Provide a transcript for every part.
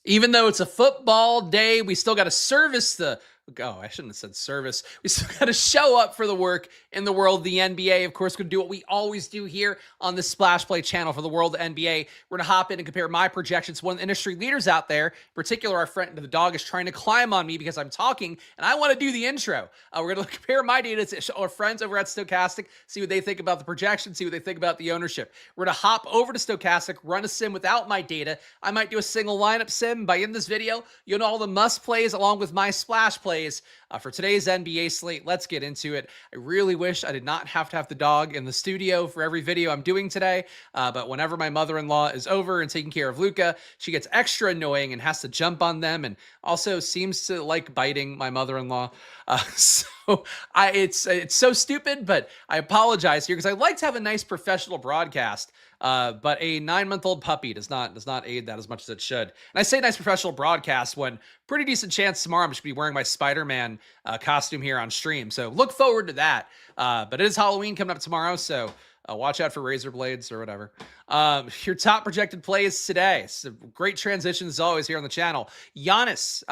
Even though it's a football day, we still got to service the. Oh, I shouldn't have said service. We still got to show up for the work in the world of the NBA. Of course, going to do what we always do here on the Splash Play channel for the world of NBA. We're going to hop in and compare my projections to one of the industry leaders out there. In particular, our friend the dog is trying to climb on me because I'm talking and I want to do the intro. We're going to compare my data to our friends over at Stokastic, see what they think about the projection, see what they think about the ownership. We're going to hop over to Stokastic, run a sim without my data. I might do a single lineup sim. By in this video, you'll know all the must plays along with my splash plays for today's NBA slate. Let's get into it. I really wish I did not have to have the dog in the studio for every video I'm doing today, but whenever my mother-in-law is over and taking care of Luca, she gets extra annoying and has to jump on them, and also seems to like biting my mother-in-law. It's so stupid, but I apologize here because I like to have a nice professional broadcast. But a 9-month-old puppy does not aid that as much as it should. And I say nice professional broadcast when pretty decent chance tomorrow I'm just gonna be wearing my Spider-Man costume here on stream. So look forward to that. But it is Halloween coming up tomorrow, so watch out for razor blades or whatever. Your top projected plays today. So great transitions as always here on the channel. Giannis,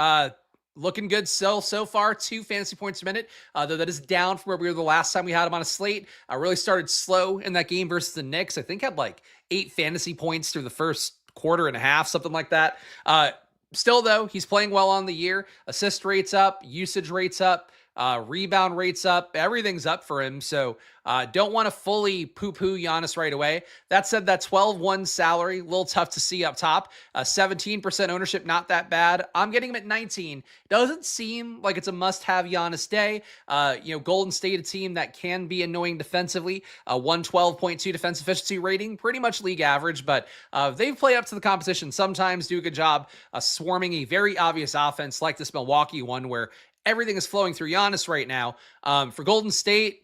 looking good so far, 2 fantasy points a minute, though that is down from where we were the last time we had him on a slate. Really started slow in that game versus the Knicks. I think had like 8 fantasy points through the first quarter and a half, something like that. Still, though, he's playing well on the year. Assist rates up, usage rates up, rebound rates up. Everything's up for him, so don't want to fully poo-poo Giannis right away. That said, that 12-1 salary, a little tough to see up top. 17% ownership, not that bad. I'm getting him at 19. Doesn't seem like it's a must-have Giannis day. Golden State, a team that can be annoying defensively. 112.2 defense efficiency rating, pretty much league average, but they play up to the competition. Sometimes do a good job swarming a very obvious offense like this Milwaukee one where everything is flowing through Giannis right now. For Golden State,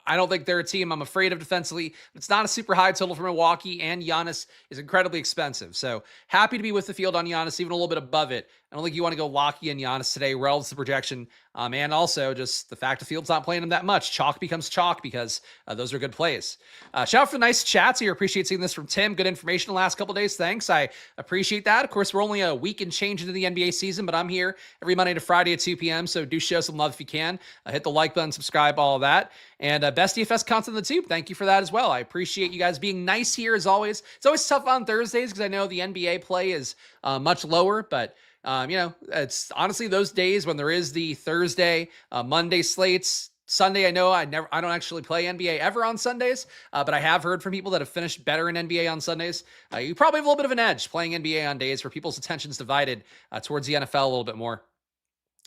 I don't think they're a team I'm afraid of defensively. It's not a super high total for Milwaukee, and Giannis is incredibly expensive. So happy to be with the field on Giannis, even a little bit above it. I don't think you want to go locky in Giannis today relative to projection. And also just the fact the field's not playing him that much. Chalk becomes chalk because those are good plays. Shout out for the nice chats here. Appreciate seeing this from Tim. Good information the last couple days. Thanks. I appreciate that. Of course, we're only a week and change into the NBA season, but I'm here every Monday to Friday at 2 p.m. So do show some love if you can. Hit the like button, subscribe, all of that. And best DFS content on the tube. Thank you for that as well. I appreciate you guys being nice here as always. It's always tough on Thursdays because I know the NBA play is much lower, but it's honestly those days when there is the Thursday, Monday slates. Sunday, I know I don't actually play NBA ever on Sundays, but I have heard from people that have finished better in NBA on Sundays. You probably have a little bit of an edge playing NBA on days where people's attention's divided towards the NFL a little bit more.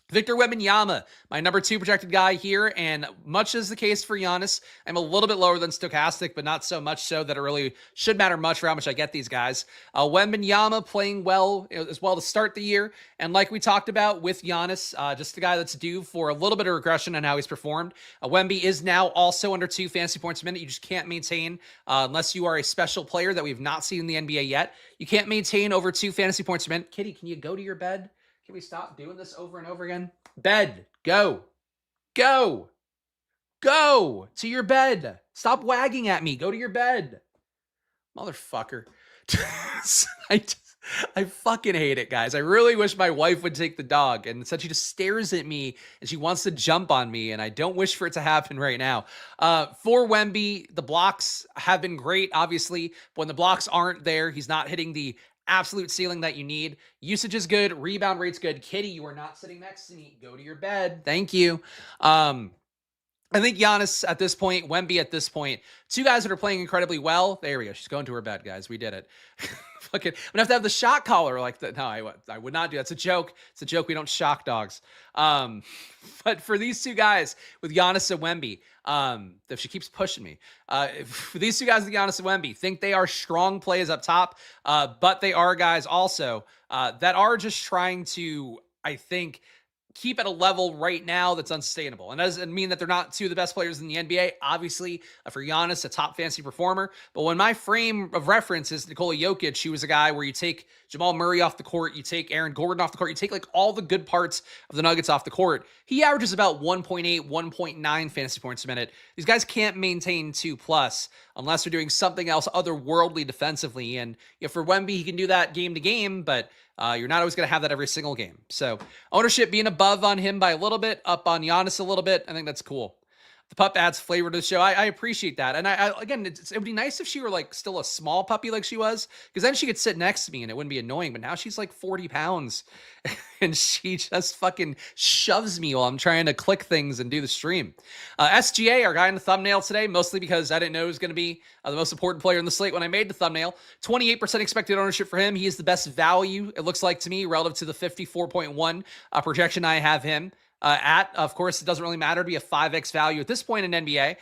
Victor Wembanyama, my number 2 projected guy here, and much is the case for Giannis, I'm a little bit lower than Stokastic, but not so much so that it really should matter much for how much I get these guys. Wembanyama playing well as well to start the year, and like we talked about with Giannis, just a guy that's due for a little bit of regression on how he's performed. Wemby is now also under 2 fantasy points a minute. You just can't maintain, unless you are a special player that we've not seen in the NBA yet, you can't maintain over 2 fantasy points a minute. Kitty, can you go to your bed? Can we stop doing this over and over again? Bed, go to your bed. Stop wagging at me. Go to your bed. Motherfucker. I fucking hate it, guys. I really wish my wife would take the dog, and instead she just stares at me and she wants to jump on me, and I don't wish for it to happen right now. For Wemby, the blocks have been great, obviously. But when the blocks aren't there, he's not hitting the absolute ceiling that you need. Usage is good. Rebound rate's good. Kitty, you are not sitting next to me. Go to your bed. Thank you. I think Giannis at this point, Wemby at this point, 2 guys that are playing incredibly well. There we go. She's going to her bed, guys. We did it. Fucking, I'm gonna have to have the shock collar like that. No, I would not do that. It's a joke. It's a joke. We don't shock dogs. But for these 2 guys with Giannis and Wemby, if she keeps pushing me, for these 2 guys with Giannis and Wemby, think they are strong plays up top, but they are guys also that are just trying to, I think, keep at a level right now that's unsustainable. And that doesn't mean that they're not 2 of the best players in the NBA. Obviously, for Giannis, a top fantasy performer. But when my frame of reference is Nikola Jokic, he was a guy where you take Jamal Murray off the court, you take Aaron Gordon off the court, you take like all the good parts of the Nuggets off the court. He averages about 1.8, 1.9 fantasy points a minute. These guys can't maintain 2+. unless they're doing something else otherworldly defensively. And for Wemby, he can do that game to game, but you're not always going to have that every single game. So ownership being above on him by a little bit, up on Giannis a little bit, I think that's cool. The pup adds flavor to the show. I appreciate that. And again, it would be nice if she were like still a small puppy like she was, because then she could sit next to me and it wouldn't be annoying. But now she's like 40 pounds and she just fucking shoves me while I'm trying to click things and do the stream. SGA, our guy in the thumbnail today, mostly because I didn't know he was going to be the most important player in the slate when I made the thumbnail. 28% expected ownership for him. He is the best value, it looks like to me, relative to the 54.1 projection I have him. Of course, it doesn't really matter to be a 5x value at this point in NBA,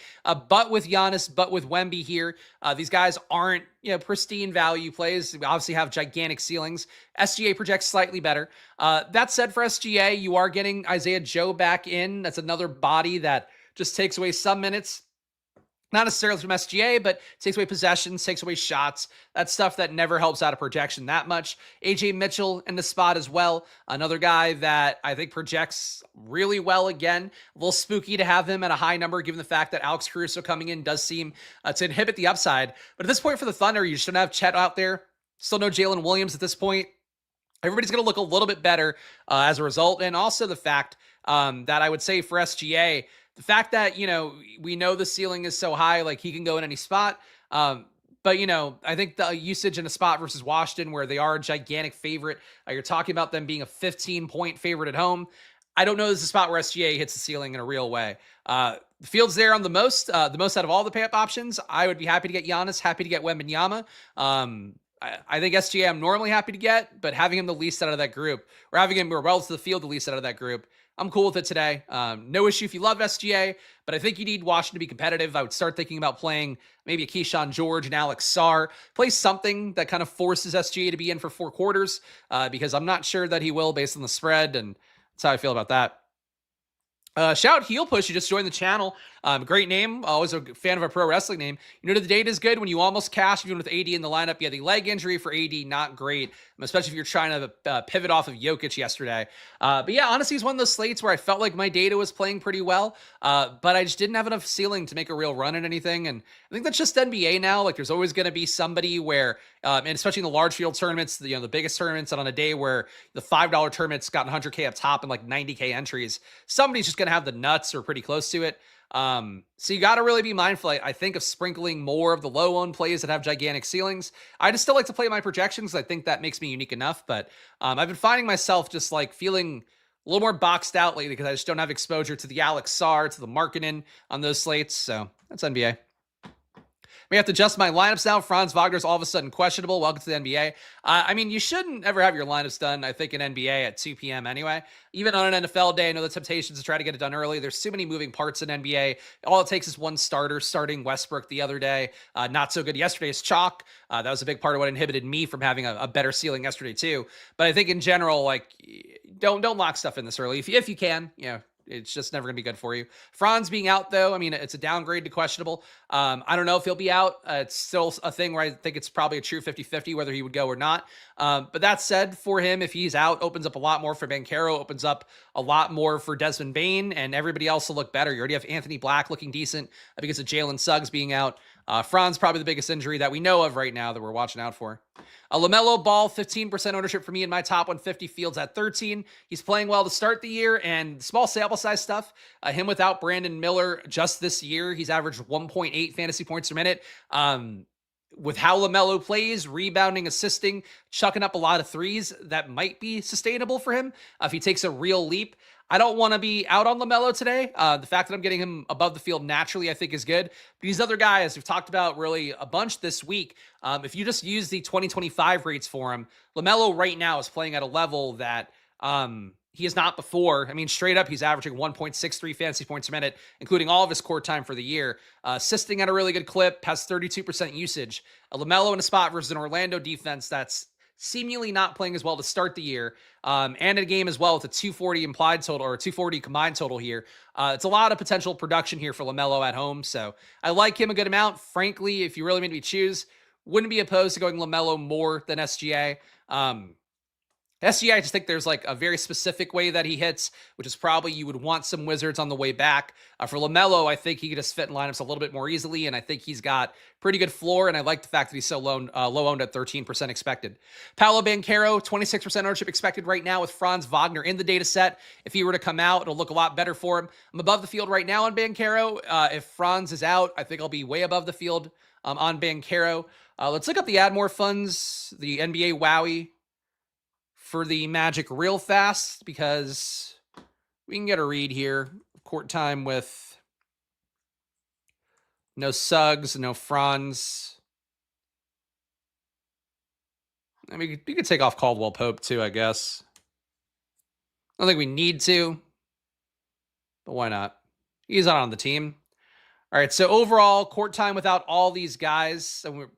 but with Giannis, but with Wemby here, these guys aren't, pristine value plays. We obviously have gigantic ceilings. SGA projects slightly better. That said, for SGA, you are getting Isaiah Joe back in. That's another body that just takes away some minutes. Not necessarily from SGA, but takes away possessions, takes away shots. That's stuff that never helps out a projection that much. AJ Mitchell in the spot as well. Another guy that I think projects really well again. A little spooky to have him at a high number, given the fact that Alex Caruso coming in does seem to inhibit the upside. But at this point for the Thunder, you just don't have Chet out there. Still no Jalen Williams at this point. Everybody's going to look a little bit better as a result. And also the fact that I would say for SGA, the fact that, we know the ceiling is so high, like he can go in any spot. But, I think the usage in a spot versus Washington, where they are a gigantic favorite, you're talking about them being a 15-point favorite at home. I don't know this is a spot where SGA hits the ceiling in a real way. The field's there on the most out of all the pay-up options. I would be happy to get Giannis, happy to get Wembanyama. I think SGA I'm normally happy to get, but having him the least out of that group, or having him relative to the field the least out of that group, I'm cool with it today. No issue if you love SGA, but I think you need Washington to be competitive. I would start thinking about playing maybe a Keyshawn George and Alex Sarr. Play something that kind of forces SGA to be in for 4 quarters, because I'm not sure that he will based on the spread, and that's how I feel about that. Shout Heel Push, you just joined the channel. Great name. Always a fan of a pro wrestling name. The data is good when you almost cash, even with AD in the lineup. You had the leg injury for AD, not great, especially if you're trying to pivot off of Jokic yesterday. But yeah, honestly, it's one of those slates where I felt like my data was playing pretty well, but I just didn't have enough ceiling to make a real run at anything. And I think that's just NBA now. Like, there's always going to be somebody where, and especially in the large field tournaments, the biggest tournaments, and on a day where the $5 tournament's got 100K up top and like 90K entries, somebody's just going to have the nuts or pretty close to it. So you got to really be mindful, I think, of sprinkling more of the low owned plays that have gigantic ceilings. I just still like to play my projections. I think that makes me unique enough, but I've been finding myself just like feeling a little more boxed out lately because I just don't have exposure to the Alex Sarr, to the Markkanen on those slates. So that's NBA. We have to adjust my lineups now. Franz Wagner's all of a sudden questionable. Welcome to the NBA. You shouldn't ever have your lineups done, I think, in NBA at 2 p.m. anyway. Even on an NFL day, I know the temptations to try to get it done early. There's too many moving parts in NBA. All it takes is one starter, starting Westbrook the other day. Not so good yesterday's chalk. That was a big part of what inhibited me from having a better ceiling yesterday too. But I think in general, like, don't lock stuff in this early. If you can, it's just never going to be good for you. Franz being out, though, it's a downgrade to questionable. I don't know if he'll be out. It's still a thing where I think it's probably a true 50-50 whether he would go or not. But that said, for him, if he's out, opens up a lot more for Banchero, opens up a lot more for Desmond Bane, and everybody else will look better. You already have Anthony Black looking decent because of Jalen Suggs being out. Franz probably the biggest injury that we know of right now that we're watching out for. LaMelo Ball, 15% ownership for me in my top 150. Fields at 13. He's playing well to start the year, and small sample size stuff. Him without Brandon Miller just this year, he's averaged 1.8 fantasy points per minute. With how LaMelo plays, rebounding, assisting, chucking up a lot of threes, that might be sustainable for him if he takes a real leap. I don't want to be out on LaMelo today. The fact that I'm getting him above the field naturally, I think, is good. But these other guys we've talked about really a bunch this week. If you just use the 2025 rates for him, LaMelo right now is playing at a level that he has not before. Straight up, he's averaging 1.63 fantasy points a minute, including all of his court time for the year. Assisting at a really good clip, has 32% usage. LaMelo in a spot versus an Orlando defense that's seemingly not playing as well to start the year, and a game as well with a 240 implied total, or a 240 combined total here. It's a lot of potential production here for LaMelo at home, so I like him a good amount. Frankly, if you really made me choose, wouldn't be opposed to going LaMelo more than SGA. SGA, I just think there's like a very specific way that he hits, which is probably you would want some Wizards on the way back. For LaMelo, I think he could just fit in lineups a little bit more easily, and I think he's got pretty good floor, and I like the fact that he's so low owned at 13% expected. Paolo Banchero, 26% ownership expected right now with Franz Wagner in the data set. If he were to come out, it'll look a lot better for him. I'm above the field right now on Banchero. If Franz is out, I think I'll be way above the field on Banchero. Let's look up the Admore funds, the NBA Wowie for the Magic real fast, because we can get a read here. Court time with no Suggs, no Franz. I mean, we could take off Caldwell Pope too, I guess. I don't think we need to, but why not? He's not on the team. All right, so overall, court time without all these guys, and we're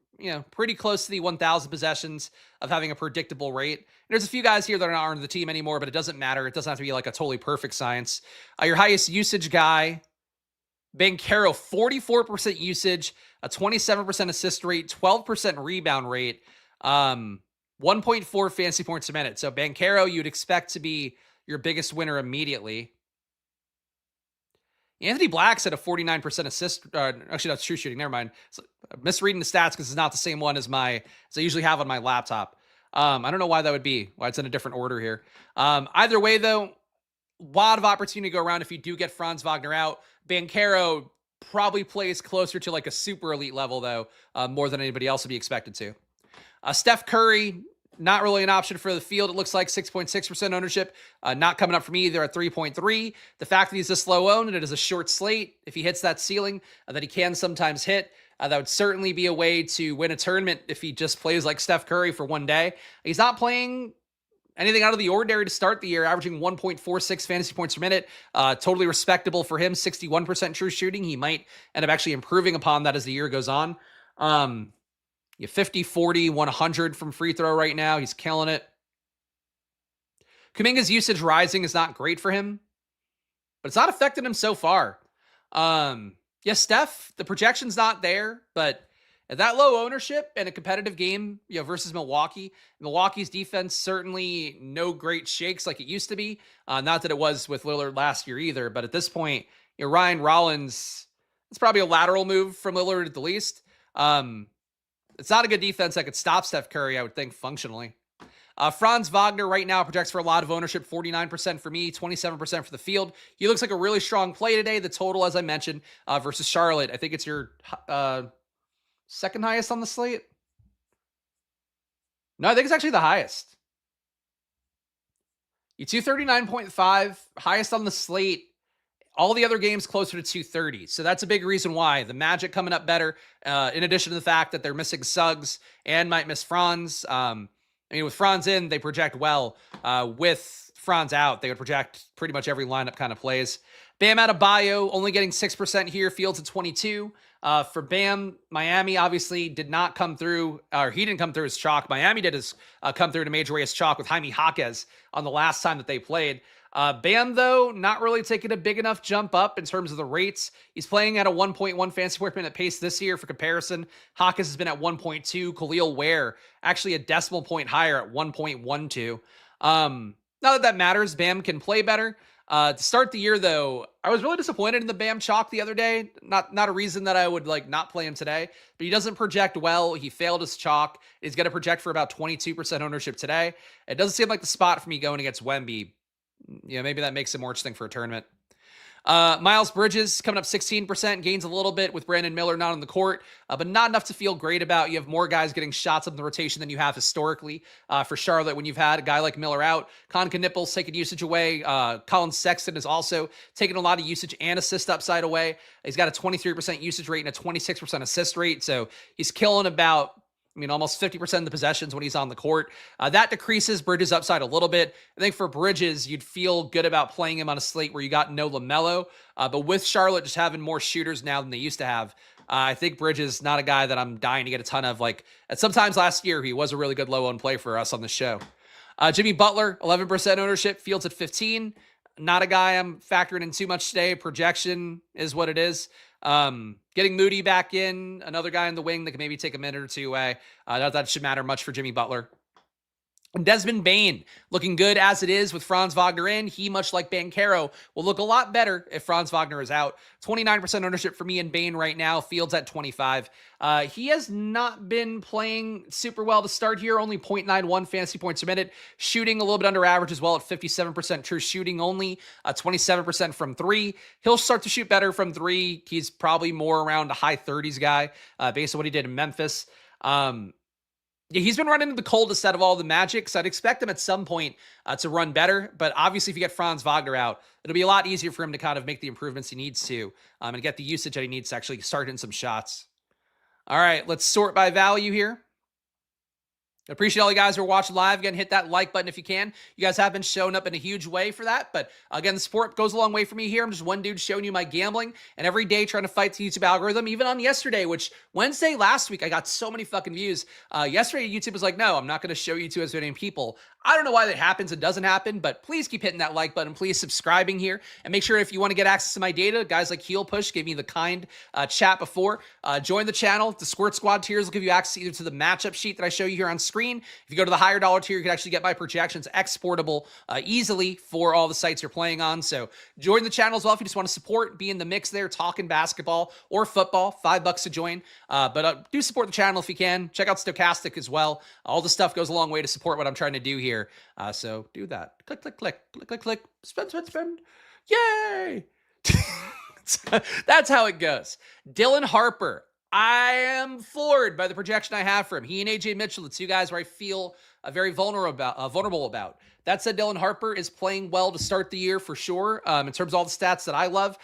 pretty close to the 1,000 possessions of having a predictable rate. And there's a few guys here that are not on the team anymore, but it doesn't matter. It doesn't have to be like a totally perfect science. Your highest usage guy, Banchero, 44% usage, a 27% assist rate, 12% rebound rate, 1.4 fantasy points a minute. So Banchero, you'd expect to be your biggest winner immediately. Anthony Black's at a 49% assist. Actually, that's true shooting. Never mind. So, misreading the stats because it's not the same one as I usually have on my laptop. I don't know why that would be. Why it's in a different order here. Either way, though, a lot of opportunity to go around if you do get Franz Wagner out. Banchero probably plays closer to like a super elite level, though, more than anybody else would be expected to. Steph Curry, not really an option for the field. It looks like 6.6% ownership. Not coming up for me either at 3.3. The fact that he's this low owned and it is a short slate, if he hits that ceiling that he can sometimes hit, that would certainly be a way to win a tournament if he just plays like Steph Curry for one day. He's not playing anything out of the ordinary to start the year, averaging 1.46 fantasy points per minute. Totally respectable for him, 61% true shooting. He might end up actually improving upon that as the year goes on. 50, 40, 100 from free throw right now. He's killing it. Kuminga's usage rising is not great for him, but it's not affected him so far. Steph, the projection's not there, but at that low ownership and a competitive game, versus Milwaukee's defense certainly no great shakes like it used to be. Not that it was with Lillard last year either, but at this point, Ryan Rollins, it's probably a lateral move from Lillard at the least. It's not a good defense that could stop Steph Curry, I would think, functionally. Franz Wagner right now projects for a lot of ownership, 49% for me, 27% for the field. He looks like a really strong play today. The total, as I mentioned, versus Charlotte, I think it's your second highest on the slate. No, I think it's actually the highest. You 239.5, highest on the slate. All the other games closer to 230. So that's a big reason why. The Magic coming up better, in addition to the fact that they're missing Suggs and might miss Franz. With Franz in, they project well. With Franz out, they would project pretty much every lineup kind of plays. Bam Adebayo only getting 6% here, Fields at 22. For Bam, Miami obviously did not come through, or he didn't come through as chalk. Miami did come through in a major way as chalk with Jaime Jaquez on the last time that they played. Bam, though, not really taking a big enough jump up in terms of the rates. He's playing at a 1.1 fantasy point per minute pace this year. For comparison, Jaquez has been at 1.2. Khalil Ware, actually a decimal point higher at 1.12. Not that matters. Bam can play better. To start the year, though, I was really disappointed in the Bam chalk the other day. Not a reason that I would not play him today, but he doesn't project well. He failed his chalk. He's going to project for about 22% ownership today. It doesn't seem like the spot for me going against Wemby. Maybe that makes it more interesting for a tournament. Miles Bridges coming up 16%, gains a little bit with Brandon Miller not on the court, but not enough to feel great about. You have more guys getting shots up in the rotation than you have historically for Charlotte when you've had a guy like Miller out. Konka Nipples taking usage away. Colin Sexton is also taking a lot of usage and assist upside away. He's got a 23% usage rate and a 26% assist rate, so he's killing about almost 50% of the possessions when he's on the court. That decreases Bridges' upside a little bit. I think for Bridges, you'd feel good about playing him on a slate where you got no LaMelo. But with Charlotte just having more shooters now than they used to have, I think Bridges not a guy that I'm dying to get a ton of. Sometimes last year, he was a really good low-owned play for us on the show. Jimmy Butler, 11% ownership, Fields at 15. Not a guy I'm factoring in too much today. Projection is what it is. Getting Moody back in, another guy in the wing that can maybe take a minute or two away. Not that should matter much for Jimmy Butler. Desmond Bane looking good as it is with Franz Wagner in. He, much like Banchero, will look a lot better if Franz Wagner is out. 29% ownership for me in Bane right now. Fields at 25. He has not been playing super well to start here. Only 0.91 fantasy points per minute. Shooting a little bit under average as well at 57% true shooting only. 27% from three. He'll start to shoot better from three. He's probably more around a high 30s guy based on what he did in Memphis. Yeah, he's been running the coldest out of all the Magic, so I'd expect him at some point to run better. But obviously, if you get Franz Wagner out, it'll be a lot easier for him to kind of make the improvements he needs to and get the usage that he needs to actually start hitting some shots. All right, let's sort by value here. I appreciate all you guys who are watching live. Again, hit that like button if you can. You guys have been showing up in a huge way for that. But again, the support goes a long way for me here. I'm just one dude showing you my gambling and every day trying to fight the YouTube algorithm. Even on yesterday, which Wednesday last week, I got so many fucking views. Yesterday, YouTube was like, no, I'm not going to show you to as many people. I don't know why that happens. It doesn't happen, but please keep hitting that like button. Please subscribing here. And make sure if you want to get access to my data, guys like Heel Push gave me the kind chat before. Join the channel. The Squirt Squad tiers will give you access either to the matchup sheet that I show you here on screen. If you go to the higher dollar tier, you can actually get my projections exportable easily for all the sites you're playing on. So join the channel as well if you just want to support, be in the mix there, talking basketball or football. $5 to join. But do support the channel if you can. Check out Stokastic as well. All the stuff goes a long way to support what I'm trying to do here. So do that. Click, click, click, click, click, click. Spend, spend, spend. Yay! That's how it goes. Dylan Harper. I am floored by the projection I have for him. He and AJ Mitchell, the two guys where I feel very vulnerable about. That said, Dylan Harper is playing well to start the year for sure. In terms of all the stats that I love,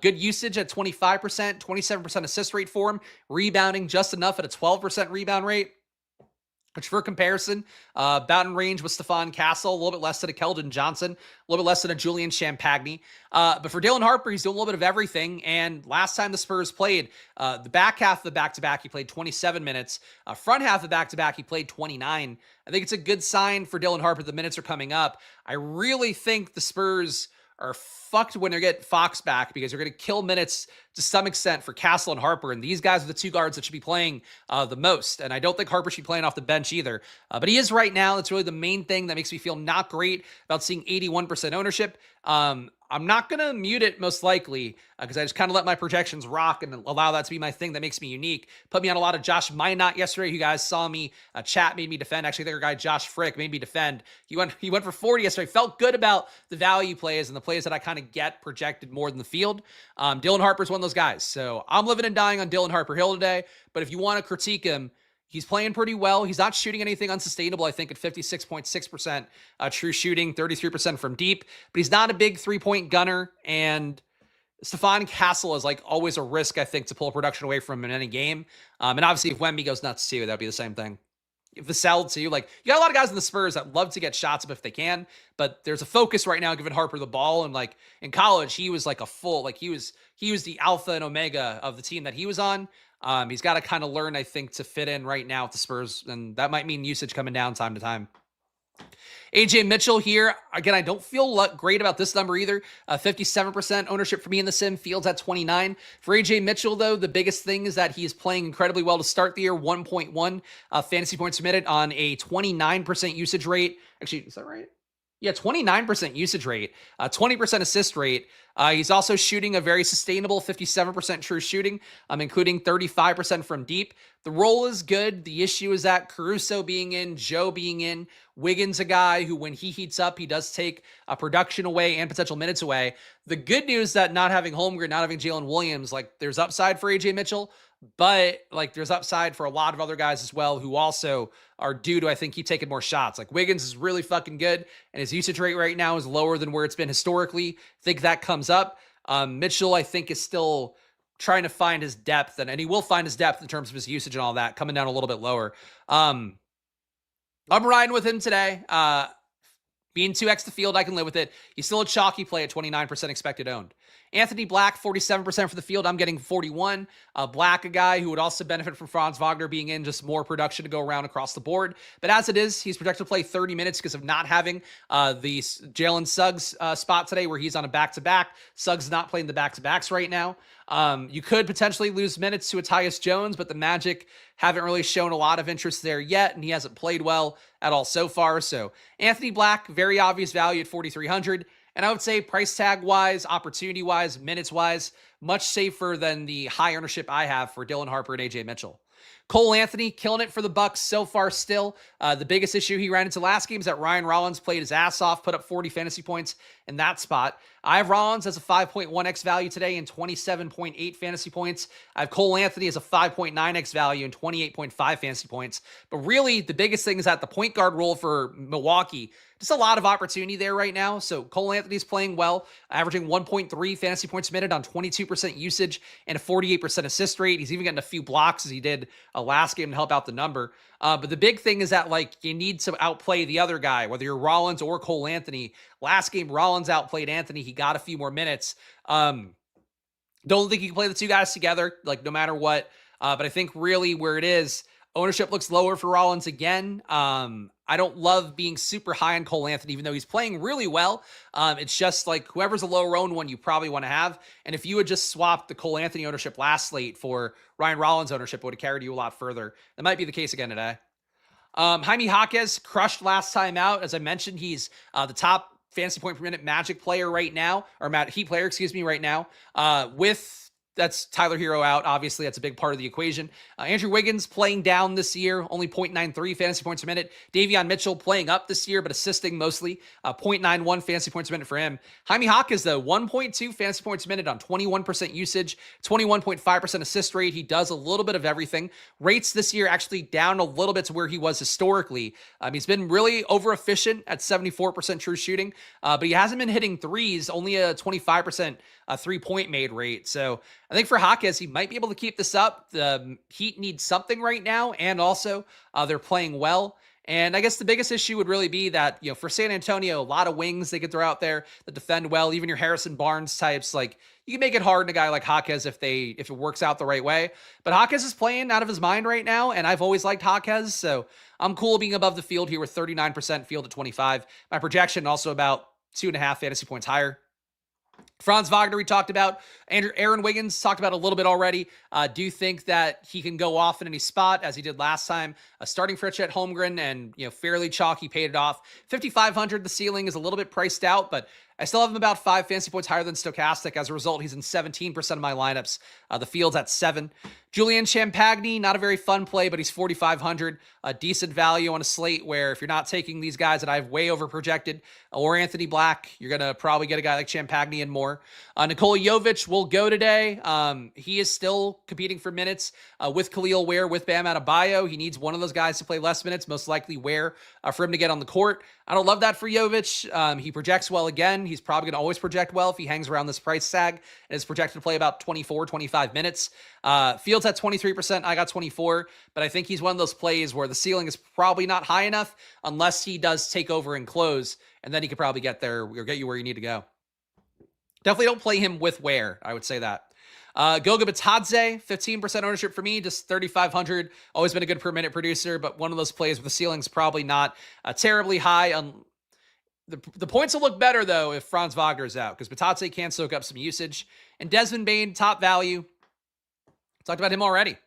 good usage at 25%, 27% assist rate for him, rebounding just enough at a 12% rebound rate. Which for comparison, about in range with Stephon Castle, a little bit less than a Keldon Johnson, a little bit less than a Julian Champagny. But for Dylan Harper, he's doing a little bit of everything. And last time the Spurs played, the back half of the back-to-back, he played 27 minutes. Front half of the back-to-back, he played 29. I think it's a good sign for Dylan Harper. The minutes are coming up. I really think the Spurs are fucked when they get Fox back because they're going to kill minutes to some extent for Castle and Harper. And these guys are the two guards that should be playing the most. And I don't think Harper should be playing off the bench either. But he is right now. That's really the main thing that makes me feel not great about seeing 81% ownership. I'm not going to mute it most likely because I just kind of let my projections rock and allow that to be my thing that makes me unique. Put me on a lot of Josh Minot yesterday. You guys saw me chat, made me defend. Actually, the other guy, Josh Frick, made me defend. He went for 40 yesterday. Felt good about the value plays and the plays that I kind of get projected more than the field. Dylan Harper's one of those guys. So I'm living and dying on Dylan Harper Hill today. But if you want to critique him, he's playing pretty well. He's not shooting anything unsustainable, I think, at 56.6% true shooting, 33% from deep. But he's not a big three-point gunner. And Stephon Castle is like always a risk, I think, to pull production away from him in any game. And obviously, if Wemby goes nuts too, that'd be the same thing. If Vassell too, like you got a lot of guys in the Spurs that love to get shots up if they can, but there's a focus right now giving Harper the ball. And like in college, he was like a full, like he was the alpha and omega of the team that he was on. He's got to kind of learn, I think, to fit in right now with the Spurs, and that might mean usage coming down time to time. AJ Mitchell here. Again, I don't feel great about this number either. 57% ownership for me in the sim. Fields at 29. For AJ Mitchell, though, the biggest thing is that he is playing incredibly well to start the year. 1.1 fantasy points per minute on a 29% usage rate. Actually, is that right? Yeah, 29% usage rate, 20% assist rate. He's also shooting a very sustainable 57% true shooting, including 35% from deep. The role is good. The issue is that Caruso being in, Joe being in, Wiggins a guy who, when he heats up, he does take production away and potential minutes away. The good news is that not having Holmgren, not having Jalen Williams, like there's upside for AJ Mitchell, but like there's upside for a lot of other guys as well who also are due to, I think, keep taking more shots. Like Wiggins is really fucking good, and his usage rate right now is lower than where it's been historically. I think that comes up. Mitchell, I think, is still trying to find his depth, and he will find his depth in terms of his usage and all that, coming down a little bit lower. I'm riding with him today. Being 2x the field, I can live with it. He's still a chalky play at 29% expected owned. Anthony Black, 47% for the field. I'm getting 41. Black, a guy who would also benefit from Franz Wagner being in, just more production to go around across the board. But as it is, he's projected to play 30 minutes because of not having the Jalen Suggs spot today where he's on a back-to-back. Suggs not playing the back-to-backs right now. You could potentially lose minutes to a Tyus Jones, but the Magic haven't really shown a lot of interest there yet, and he hasn't played well at all so far. So Anthony Black, very obvious value at 4,300. And I would say price tag wise, opportunity wise, minutes wise, much safer than the high ownership I have for Dylan Harper and AJ Mitchell. Cole Anthony killing it for the Bucks so far still. The biggest issue he ran into last game is that Ryan Rollins played his ass off, put up 40 fantasy points in that spot. I have Rollins as a 5.1x value today and 27.8 fantasy points. I have Cole Anthony as a 5.9x value and 28.5 fantasy points. But really, the biggest thing is that the point guard role for Milwaukee, just a lot of opportunity there right now. So Cole Anthony's playing well, averaging 1.3 fantasy points a minute on 22% usage and a 48% assist rate. He's even getting a few blocks as he did last game to help out the number. But the big thing is that, like, you need to outplay the other guy, whether you're Rollins or Cole Anthony. Last game, Rollins outplayed Anthony. He got a few more minutes. Don't think you can play the two guys together, like, no matter what. But I think really where it is, ownership looks lower for Rollins again. I don't love being super high on Cole Anthony, even though he's playing really well. It's just like whoever's a lower owned one you probably want to have. And if you had just swapped the Cole Anthony ownership last slate for Ryan Rollins ownership, it would have carried you a lot further. That might be the case again today. Jaime Jaquez crushed last time out. As I mentioned, he's the top fantasy point per minute Magic player right now, or Heat player, excuse me, right now, that's Tyler Hero out. Obviously, that's a big part of the equation. Andrew Wiggins playing down this year, only 0.93 fantasy points a minute. Davion Mitchell playing up this year, but assisting mostly, 0.91 fantasy points a minute for him. Jaime Jaquez, though, 1.2 fantasy points a minute on 21% usage, 21.5% assist rate. He does a little bit of everything. Rates this year actually down a little bit to where he was historically. He's been really over efficient at 74% true shooting, but he hasn't been hitting threes, only a 25% three-point made rate. So I think for Jaquez, he might be able to keep this up. The Heat need something right now, and also they're playing well. And I guess the biggest issue would really be that, you know, for San Antonio, a lot of wings they could throw out there that defend well. Even your Harrison Barnes types, like, you can make it hard on a guy like Jaquez if it works out the right way. But Jaquez is playing out of his mind right now, and I've always liked Jaquez, so I'm cool being above the field here with 39% field at 25. My projection also about 2.5 fantasy points higher. Franz Wagner, we talked about. Aaron Wiggins talked about a little bit already. Do think that he can go off in any spot as he did last time. Starting for Chet Holmgren and, you know, fairly chalky, paid it off. 5,500, the ceiling is a little bit priced out, but I still have him about 5 fantasy points higher than Stokastic. As a result, he's in 17% of my lineups. The field's at 7. Julian Champagny, not a very fun play, but he's 4,500. A decent value on a slate where if you're not taking these guys that I've way over projected, or Anthony Black, you're going to probably get a guy like Champagny and more. Nikola Jovic will go today. He is still competing for minutes with Khalil Ware, with Bam Adebayo. He needs one of those guys to play less minutes, most likely Ware, for him to get on the court. I don't love that for Jovic. He projects well again. He's probably going to always project well if he hangs around this price tag and is projected to play about 24, 25 minutes. Fields at 23%. I got 24, but I think he's one of those plays where the ceiling is probably not high enough unless he does take over and close, and then he could probably get there or get you where you need to go. Definitely don't play him with Ware. I would say that. Goga Bitadze, 15% ownership for me, just 3,500. Always been a good per minute producer, but one of those plays where the ceiling's probably not terribly high. The points will look better, though, if Franz Wagner's out, because Bitadze can soak up some usage. And Desmond Bane, top value. Talked about him already.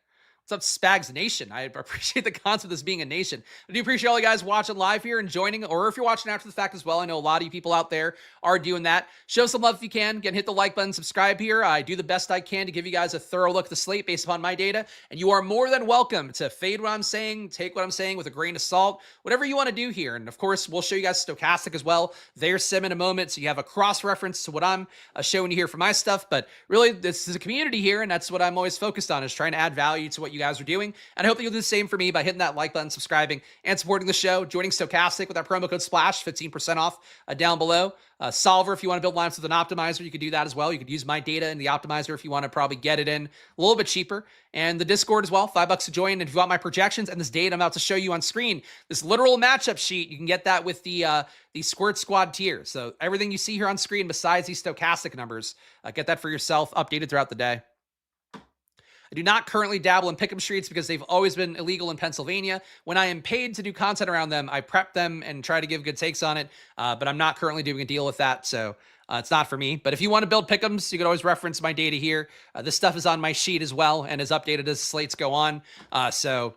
What's up, Spags Nation? I appreciate the concept of this being a nation. I do appreciate all you guys watching live here and joining, or if you're watching after the fact as well. I know a lot of you people out there are doing that. Show some love if you can. Again, hit the like button, subscribe here. I do the best I can to give you guys a thorough look at the slate based upon my data, and you are more than welcome to fade what I'm saying, take what I'm saying with a grain of salt, whatever you want to do here. And of course, we'll show you guys Stokastic as well. There's sim in a moment, so you have a cross-reference to what I'm showing you here for my stuff. But really, this is a community here, and that's what I'm always focused on, is trying to add value to what you guys are doing. And I hope that you'll do the same for me by hitting that like button, subscribing, and supporting the show. Joining Stokastic with that promo code SPLASH, 15% off down below. Solver, if you want to build lineups with an optimizer, you could do that as well. You could use my data in the optimizer if you want to probably get it in a little bit cheaper. And the Discord as well, $5 to join. And if you want my projections and this data I'm about to show you on screen, this literal matchup sheet, you can get that with the Squirt Squad tier. So everything you see here on screen besides these Stokastic numbers, get that for yourself, updated throughout the day. I do not currently dabble in pick'em streets because they've always been illegal in Pennsylvania. When I am paid to do content around them, I prep them and try to give good takes on it, but I'm not currently doing a deal with that, so it's not for me. But if you want to build pick'ems, you can always reference my data here. This stuff is on my sheet as well and is updated as slates go on. So,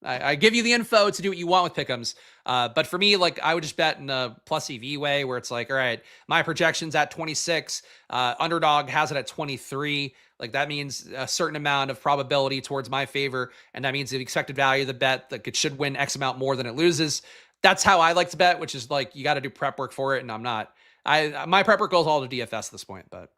I give you the info to do what you want with pick'ems. But for me, like, I would just bet in a plus EV way where it's like, all right, my projection's at 26, underdog has it at 23. Like, that means a certain amount of probability towards my favor. And that means the expected value of the bet, like, it should win X amount more than it loses. That's how I like to bet, which is like, you got to do prep work for it. And I'm not, my prep work goes all to DFS at this point, but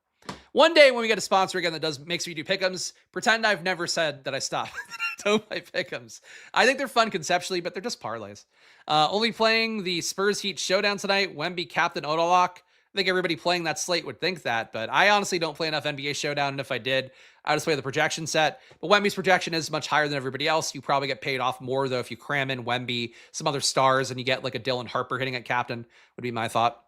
one day when we get a sponsor again that makes me do pick'ems, pretend I've never said that I stopped. I don't play pick'ems. I think they're fun conceptually, but they're just parlays. Only playing the Spurs Heat showdown tonight. Wemby, captain, Odolak. I think everybody playing that slate would think that, but I honestly don't play enough NBA showdown, and if I did, I just play the projection set. But Wemby's projection is much higher than everybody else. You probably get paid off more, though, if you cram in Wemby, some other stars, and you get like a Dylan Harper hitting at captain, would be my thought.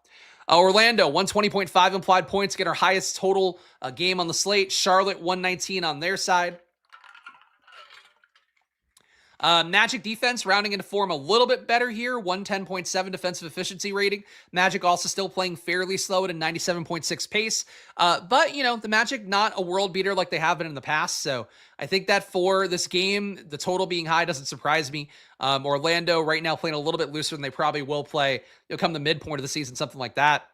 Orlando, 120.5 implied points, get our highest total game on the slate. Charlotte, 119 on their side. Magic defense rounding into form a little bit better here. 110.7 defensive efficiency rating. Magic also still playing fairly slow at a 97.6 pace. But, the Magic not a world beater like they have been in the past. So I think that for this game, the total being high doesn't surprise me. Orlando right now playing a little bit looser than they probably will play. Come the midpoint of the season, something like that.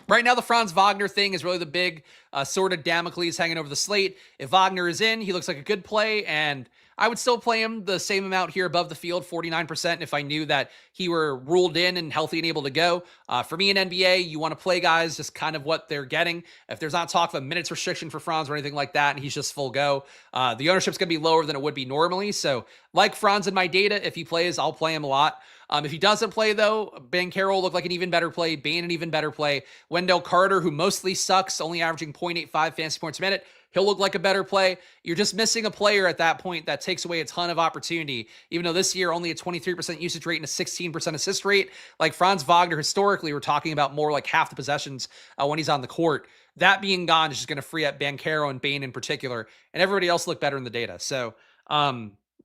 Right now, the Franz Wagner thing is really the big sword of Damocles hanging over the slate. If Wagner is in, he looks like a good play, and I would still play him the same amount here above the field, 49%, if I knew that he were ruled in and healthy and able to go. For me in NBA, you want to play guys just kind of what they're getting. If there's not talk of a minutes restriction for Franz or anything like that, and he's just full go, the ownership's going to be lower than it would be normally. So like Franz in my data, if he plays, I'll play him a lot. If he doesn't play, though, Banchero looked like an even better play. Bane an even better play. Wendell Carter, who mostly sucks, only averaging 0.85 fantasy points a minute, he'll look like a better play. You're just missing a player at that point that takes away a ton of opportunity. Even though this year only a 23% usage rate and a 16% assist rate, like Franz Wagner, historically, we're talking about more like half the possessions when he's on the court. That being gone is just going to free up Banchero and Bane in particular, and everybody else look better in the data. So,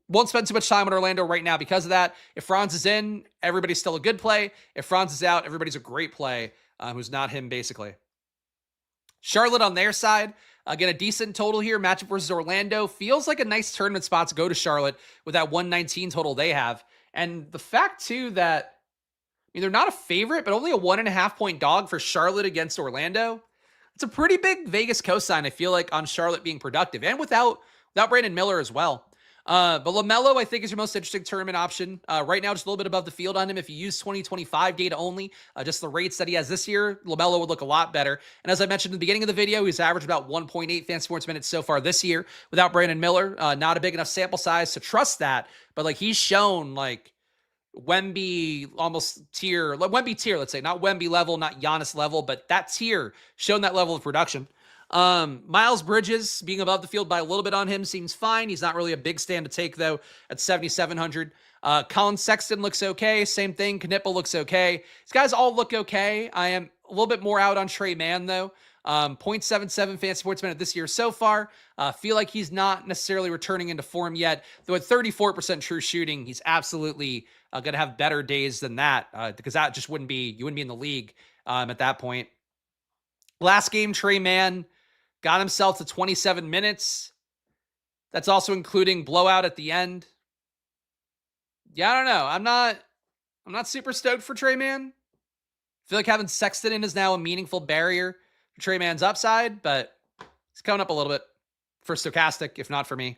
won't spend too much time on Orlando right now because of that. If Franz is in, everybody's still a good play. If Franz is out, everybody's a great play, who's not him, basically. Charlotte on their side, again, a decent total here. Matchup versus Orlando. Feels like a nice tournament spot to go to Charlotte with that 119 total they have. And the fact, too, that they're not a favorite, but only a 1.5 point dog for Charlotte against Orlando. It's a pretty big Vegas cosign, I feel like, on Charlotte being productive. And without Brandon Miller as well. But LaMelo, I think, is your most interesting tournament option. Right now, just a little bit above the field on him. If you use 2025 data only, just the rates that he has this year, LaMelo would look a lot better. And as I mentioned in the beginning of the video, he's averaged about 1.8 fantasy points minutes so far this year without Brandon Miller. Not a big enough sample size to trust that. But like he's shown like Wemby almost tier, Wemby tier, let's say, not Wemby level, not Giannis level, but that tier shown that level of production. Miles Bridges being above the field by a little bit on him seems fine. He's not really a big stand to take, though, at 7,700. Colin Sexton looks okay. Same thing. Knipple looks okay. These guys all look okay. I am a little bit more out on Trey Mann, though. 0.77 fantasy points minute this year so far. Feel like he's not necessarily returning into form yet, though at 34% true shooting, he's absolutely going to have better days than that, because that just you wouldn't be in the league at that point. Last game, Trey Mann got himself to 27 minutes. That's also including blowout at the end. Yeah, I don't know. I'm not super stoked for Trey Mann. I feel like having Sexton in is now a meaningful barrier for Trey Mann's upside, but it's coming up a little bit for Stokastic, if not for me.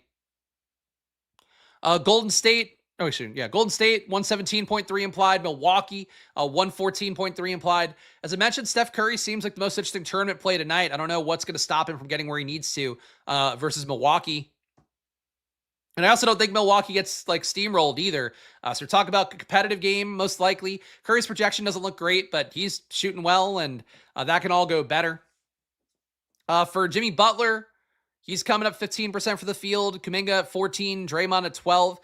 Golden State, Golden State, 117.3 implied. Milwaukee, 114.3 implied. As I mentioned, Steph Curry seems like the most interesting tournament play tonight. I don't know what's going to stop him from getting where he needs to versus Milwaukee. And I also don't think Milwaukee gets like steamrolled either. So we're talking about a competitive game, most likely. Curry's projection doesn't look great, but he's shooting well, and that can all go better. For Jimmy Butler, he's coming up 15% for the field. Kuminga at 14, Draymond at 12.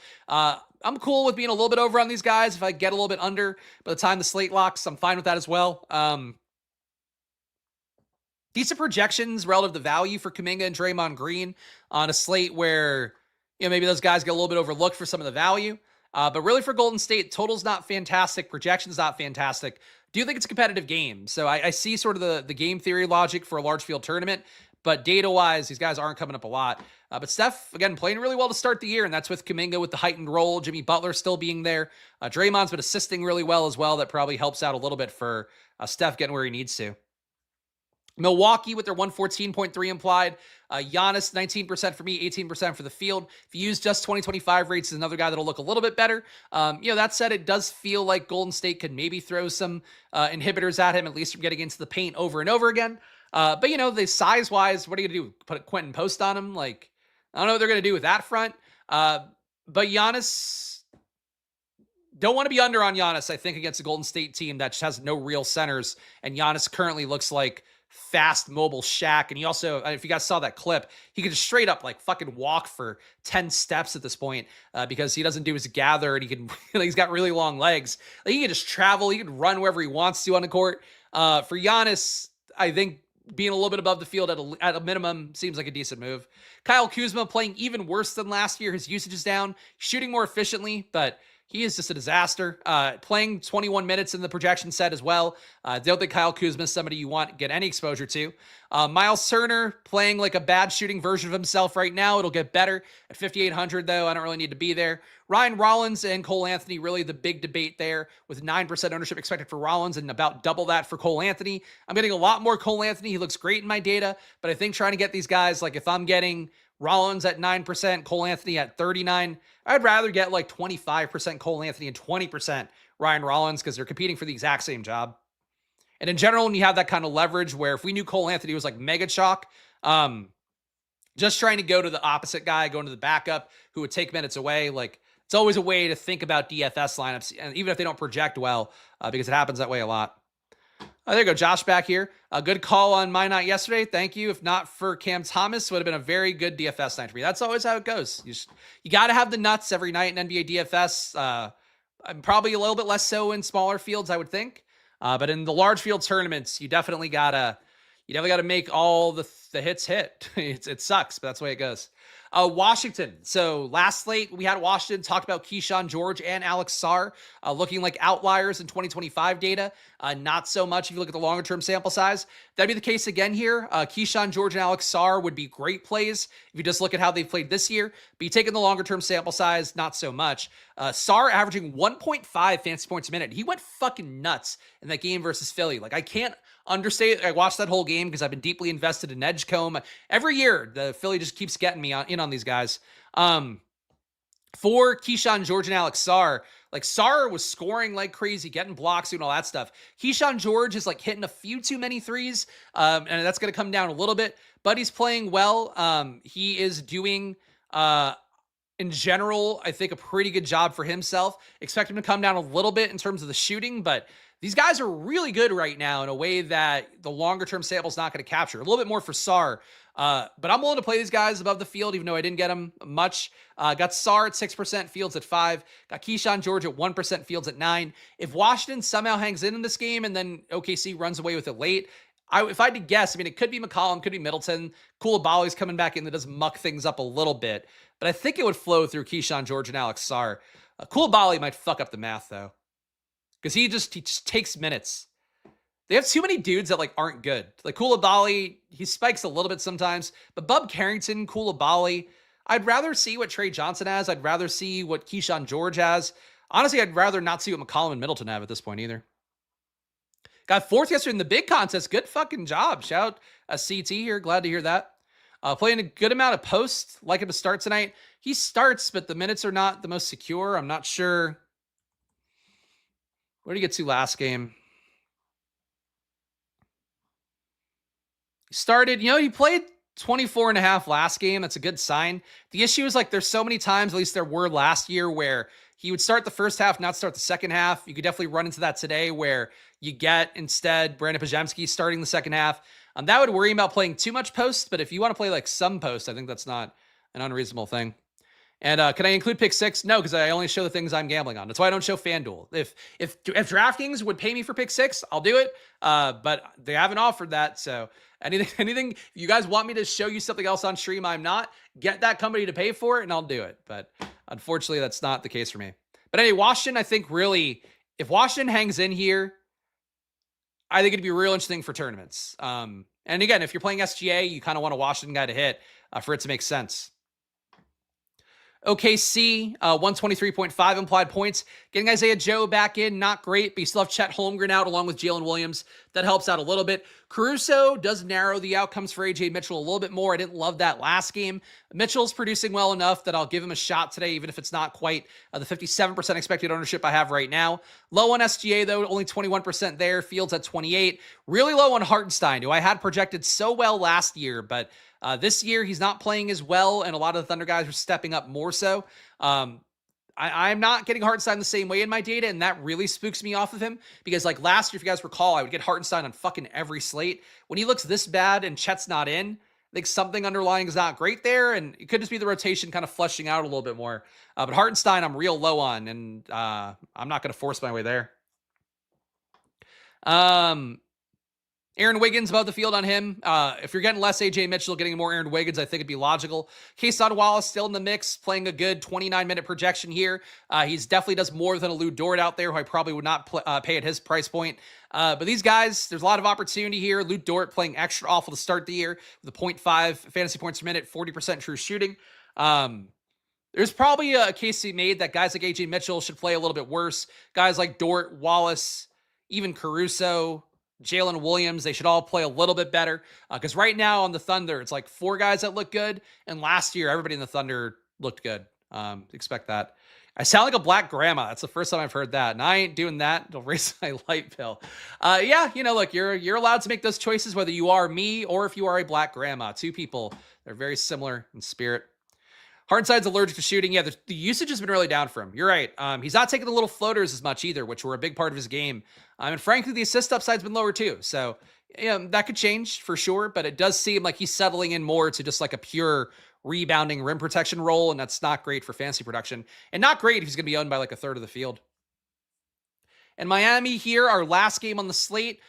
I'm cool with being a little bit over on these guys. If I get a little bit under by the time the slate locks, I'm fine with that as well. decent projections relative to value for Kuminga and Draymond Green on a slate where, maybe those guys get a little bit overlooked for some of the value. But really for Golden State, total's not fantastic. Projection's not fantastic. Do you think it's a competitive game? So I see sort of the game theory logic for a large field tournament, but data-wise, these guys aren't coming up a lot. But Steph, again, playing really well to start the year, and that's with Kuminga with the heightened role, Jimmy Butler still being there. Draymond's been assisting really well as well. That probably helps out a little bit for Steph getting where he needs to. Milwaukee with their 114.3 implied. Giannis, 19% for me, 18% for the field. If you use just 2025 rates, is another guy that'll look a little bit better. That said, it does feel like Golden State could maybe throw some inhibitors at him, at least from getting into the paint over and over again. But the size-wise, what are you going to do? Put a Quentin Post on him? Like, I don't know what they're going to do with that front. But Giannis, don't want to be under on Giannis, I think, against a Golden State team that just has no real centers. And Giannis currently looks like fast, mobile Shaq. And he also, if you guys saw that clip, he could just straight up like fucking walk for 10 steps at this point because he doesn't do his gather and he can, he's got really long legs. Like, he can just travel. He can run wherever he wants to on the court. For Giannis, I think being a little bit above the field at a minimum seems like a decent move. Kyle Kuzma playing even worse than last year. His usage is down, shooting more efficiently, but he is just a disaster. Playing 21 minutes in the projection set as well. Don't think Kyle Kuzma is somebody you want to get any exposure to. Miles Turner playing like a bad shooting version of himself right now. It'll get better at 5,800 though. I don't really need to be there. Ryan Rollins and Cole Anthony, really the big debate there, with 9% ownership expected for Rollins and about double that for Cole Anthony. I'm getting a lot more Cole Anthony. He looks great in my data, but I think trying to get these guys, like if I'm getting Rollins at 9%, Cole Anthony at 39%, I'd rather get like 25% Cole Anthony and 20% Ryan Rollins because they're competing for the exact same job. And in general, when you have that kind of leverage where if we knew Cole Anthony was like mega chalk, just trying to go to the opposite guy, going to the backup who would take minutes away, like it's always a way to think about DFS lineups, and even if they don't project well, because it happens that way a lot. There you go, Josh back here. A good call on my night yesterday. Thank you. If not for Cam Thomas, would have been a very good DFS night for me. That's always how it goes. You got to have the nuts every night in NBA DFS. I'm probably a little bit less so in smaller fields, I would think. But in the large field tournaments, you definitely gotta make all the hits hit. It sucks, but that's the way it goes. Washington. So last slate, we had Washington, talked about Keyshawn George and Alex Sarr looking like outliers in 2025 data. Not so much if you look at the longer-term sample size. That'd be the case again here. Keyshawn George and Alex Sarr would be great plays if you just look at how they've played this year. But you take in the longer-term sample size, not so much. Sarr averaging 1.5 fantasy points a minute. He went fucking nuts in that game versus Philly. Like, I can't understate. I watched that whole game because I've been deeply invested in Edgecombe. Every year, the Philly just keeps getting me in on these guys. For Keyshawn George and Alex Sarr, like Sarr was scoring like crazy, getting blocks, doing all that stuff. Keyshawn George is like hitting a few too many threes, and that's going to come down a little bit, but he's playing well. He is doing, in general, I think a pretty good job for himself. Expect him to come down a little bit in terms of the shooting, but these guys are really good right now in a way that the longer-term sample is not going to capture. A little bit more for Sarr. But I'm willing to play these guys above the field, even though I didn't get them much. Got Sarr at 6%, Fields at 5%. Got Keyshawn George at 1%, Fields at 9%. If Washington somehow hangs in this game and then OKC runs away with it late, if I had to guess, I mean, it could be McCollum, could be Middleton. Koulibaly's coming back in that does muck things up a little bit. But I think it would flow through Keyshawn George and Alex Sarr. Koulibaly might fuck up the math, though, because he just takes minutes. They have too many dudes that like aren't good. Like Koulibaly, he spikes a little bit sometimes, but Bub Carrington, Koulibaly, I'd rather see what Trey Johnson has. I'd rather see what Keyshawn George has. Honestly, I'd rather not see what McCollum and Middleton have at this point either. Got fourth yesterday in the big contest. Good fucking job. Shout out CT here. Glad to hear that. Playing a good amount of post. Like him to start tonight. He starts, but the minutes are not the most secure. I'm not sure. Where did he get to last game? Started, he played 24 and a half last game. That's a good sign. The issue is like there's so many times, at least there were last year, where he would start the first half, not start the second half. You could definitely run into that today where you get instead Brandon Pajemski starting the second half. That would worry about playing too much post, but if you want to play like some post, I think that's not an unreasonable thing. And can I include pick six? No, because I only show the things I'm gambling on. That's why I don't show FanDuel. If DraftKings would pay me for pick six, I'll do it. But they haven't offered that. So anything, if you guys want me to show you something else on stream, I'm not. Get that company to pay for it, and I'll do it. But unfortunately, that's not the case for me. But anyway, Washington, I think really, if Washington hangs in here, I think it'd be real interesting for tournaments. And again, if you're playing SGA, you kind of want a Washington guy to hit for it to make sense. OKC, 123.5 implied points. Getting Isaiah Joe back in, not great, but you still have Chet Holmgren out along with Jalen Williams. That helps out a little bit. Caruso does narrow the outcomes for AJ Mitchell a little bit more. I didn't love that last game. Mitchell's producing well enough that I'll give him a shot today, even if it's not quite the 57% expected ownership I have right now. Low on SGA, though, only 21% there. Fields at 28. Really low on Hartenstein, who I had projected so well last year, but this year, he's not playing as well, and a lot of the Thunder guys are stepping up more so. I'm not getting Hartenstein the same way in my data, and that really spooks me off of him, because like last year, if you guys recall, I would get Hartenstein on fucking every slate. When he looks this bad and Chet's not in, I think something underlying is not great there, and it could just be the rotation kind of fleshing out a little bit more. But Hartenstein, I'm real low on, and I'm not going to force my way there. Aaron Wiggins above the field on him. If you're getting less AJ Mitchell, getting more Aaron Wiggins, I think it'd be logical. Keyshawn Wallace still in the mix, playing a good 29-minute projection here. He's definitely does more than a Lou Dort out there, who I probably would not pay at his price point. But these guys, there's a lot of opportunity here. Lou Dort playing extra awful to start the year with a 0.5 fantasy points per minute, 40% true shooting. There's probably a case to be made that guys like AJ Mitchell should play a little bit worse. Guys like Dort, Wallace, even Caruso, Jalen Williams, they should all play a little bit better. Because right now on the Thunder, it's like 4 guys that look good. And last year, everybody in the Thunder looked good. Expect that. I sound like a black grandma. That's the first time I've heard that. And I ain't doing that. It'll raise my light bill. Yeah, look, you're allowed to make those choices, whether you are me or if you are a black grandma. 2 people. They're very similar in spirit. Hartenstein's allergic to shooting. Yeah, the usage has been really down for him. You're right. He's not taking the little floaters as much either, which were a big part of his game. And frankly, the assist upside's been lower too. So that could change for sure, but it does seem like he's settling in more to just like a pure rebounding rim protection role, and that's not great for fantasy production, and not great if he's going to be owned by like a third of the field. And Miami here, our last game on the slate,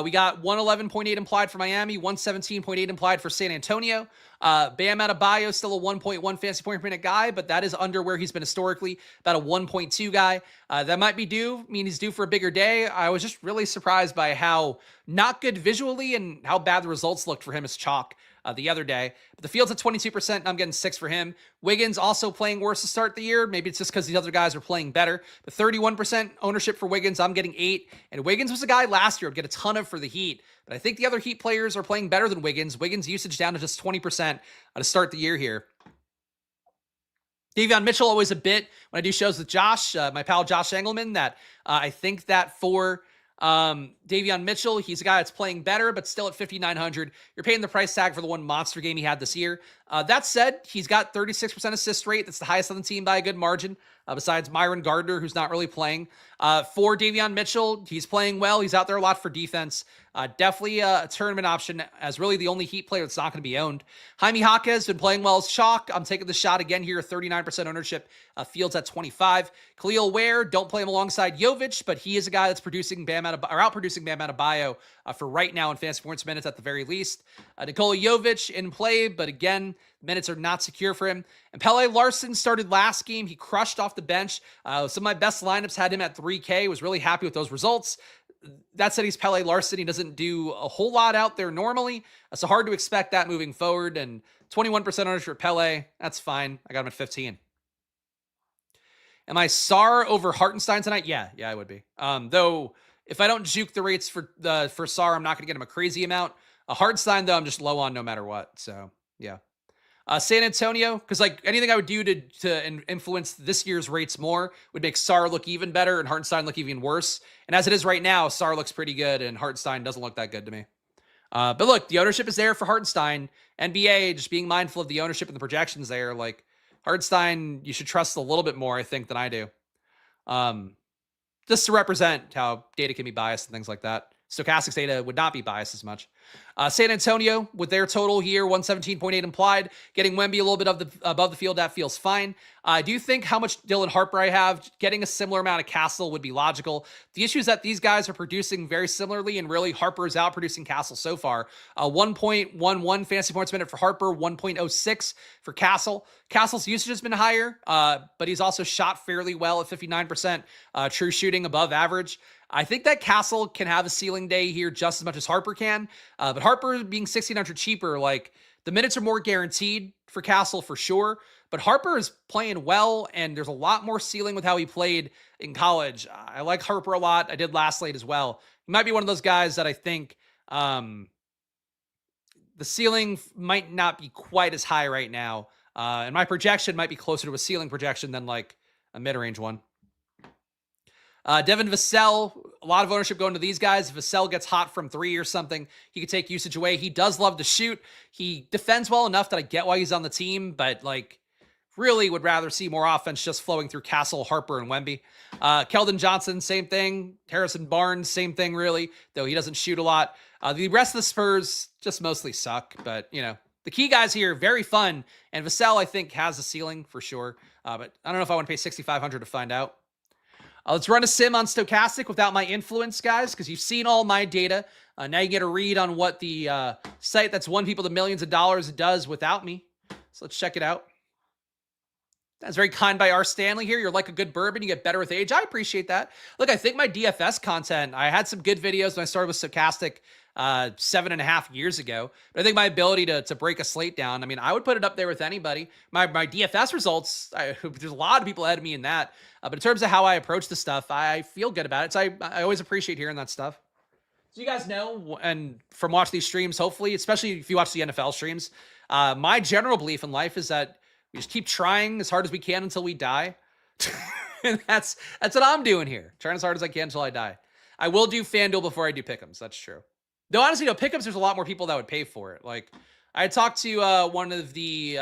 we got 111.8 implied for Miami, 117.8 implied for San Antonio. Bam Adebayo, still a 1.1 fantasy point per minute guy, but that is under where he's been historically, about a 1.2 guy. That might be due. I mean, he's due for a bigger day. I was just really surprised by how not good visually and how bad the results looked for him as chalk the other day. But the field's at 22%. I'm getting 6 for him. Wiggins also playing worse to start the year. Maybe it's just because these other guys are playing better. But 31% ownership for Wiggins. I'm getting 8. And Wiggins was a guy last year I'd get a ton of for the Heat. But I think the other Heat players are playing better than Wiggins. Wiggins' usage down to just 20% to start the year here. Davion Mitchell, always a bit when I do shows with Josh, my pal Josh Engelman, that I think that for Davion Mitchell, he's a guy that's playing better, but still at 5,900. You're paying the price tag for the one monster game he had this year. That said, he's got 36% assist rate. That's the highest on the team by a good margin, besides Myron Gardner, who's not really playing. For Davion Mitchell, he's playing well. He's out there a lot for defense. Definitely a tournament option as really the only Heat player that's not going to be owned. Jaime Jaquez has been playing well as chalk. I'm taking the shot again here, 39% ownership. Fields at 25. Khalil Ware, don't play him alongside Jovic, but he is a guy that's outproducing Bam Adebayo for right now in fantasy points minutes at the very least. Nikola Jovic in play, but again, minutes are not secure for him. And Pele Larson started last game. He crushed off the bench. Some of my best lineups had him at 3K. Was really happy with those results. That said, he's Pele Larson. He doesn't do a whole lot out there normally. So hard to expect that moving forward. And 21% ownership for Pele. That's fine. I got him at 15. Am I Sar over Hartenstein tonight? Yeah, I would be. Though, if I don't juke the rates for Sar, I'm not going to get him a crazy amount. Hartenstein, though, I'm just low on no matter what. So, yeah. San Antonio, because like anything I would do to influence this year's rates more would make Sar look even better and Hartenstein look even worse. And as it is right now, Sar looks pretty good and Hartenstein doesn't look that good to me. But look, the ownership is there for Hartenstein. NBA, just being mindful of the ownership and the projections there. Like Hartenstein, you should trust a little bit more, I think, than I do. Just to represent how data can be biased and things like that. Stokastic's data would not be biased as much. San Antonio, with their total here, 117.8 implied, getting Wemby a little bit above the field, that feels fine. I do think how much Dylan Harper I have, getting a similar amount of Castle would be logical. The issue is that these guys are producing very similarly, and really Harper is out producing Castle so far. 1.11 fantasy points a minute for Harper, 1.06 for Castle. Castle's usage has been higher, but he's also shot fairly well at 59%, true shooting above average. I think that Castle can have a ceiling day here just as much as Harper can, but Harper being 1,600 cheaper, like the minutes are more guaranteed for Castle for sure, but Harper is playing well, and there's a lot more ceiling with how he played in college. I like Harper a lot. I did last slate as well. He might be one of those guys that I think the ceiling might not be quite as high right now, and my projection might be closer to a ceiling projection than like a mid-range one. Devin Vassell, a lot of ownership going to these guys. If Vassell gets hot from 3 or something, he could take usage away. He does love to shoot. He defends well enough that I get why he's on the team, but like really would rather see more offense just flowing through Castle, Harper, and Wemby. Keldon Johnson, same thing. Harrison Barnes, same thing really, though he doesn't shoot a lot. The rest of the Spurs just mostly suck, but you know, the key guys here, very fun, and Vassell I think has a ceiling for sure, but I don't know if I want to pay $6,500 to find out. Let's run a sim on Stokastic without my influence, guys, because you've seen all my data. Now you get a read on what the site that's won people to millions of dollars does without me. So let's check it out. That's very kind by R. Stanley here. You're like a good bourbon. You get better with age. I appreciate that. Look, I think my DFS content, I had some good videos when I started with Stokastic 7.5 years ago. But I think my ability to break a slate down, I mean, I would put it up there with anybody. My DFS results, there's a lot of people ahead of me in that. But in terms of how I approach the stuff, I feel good about it. So I always appreciate hearing that stuff. So you guys know, and from watching these streams, hopefully, especially if you watch the NFL streams, my general belief in life is that we just keep trying as hard as we can until we die. And that's what I'm doing here. Trying as hard as I can until I die. I will do FanDuel before I do Pick'ems. That's true. Though honestly, Pick'ems, there's a lot more people that would pay for it. Like, I had talked to one of the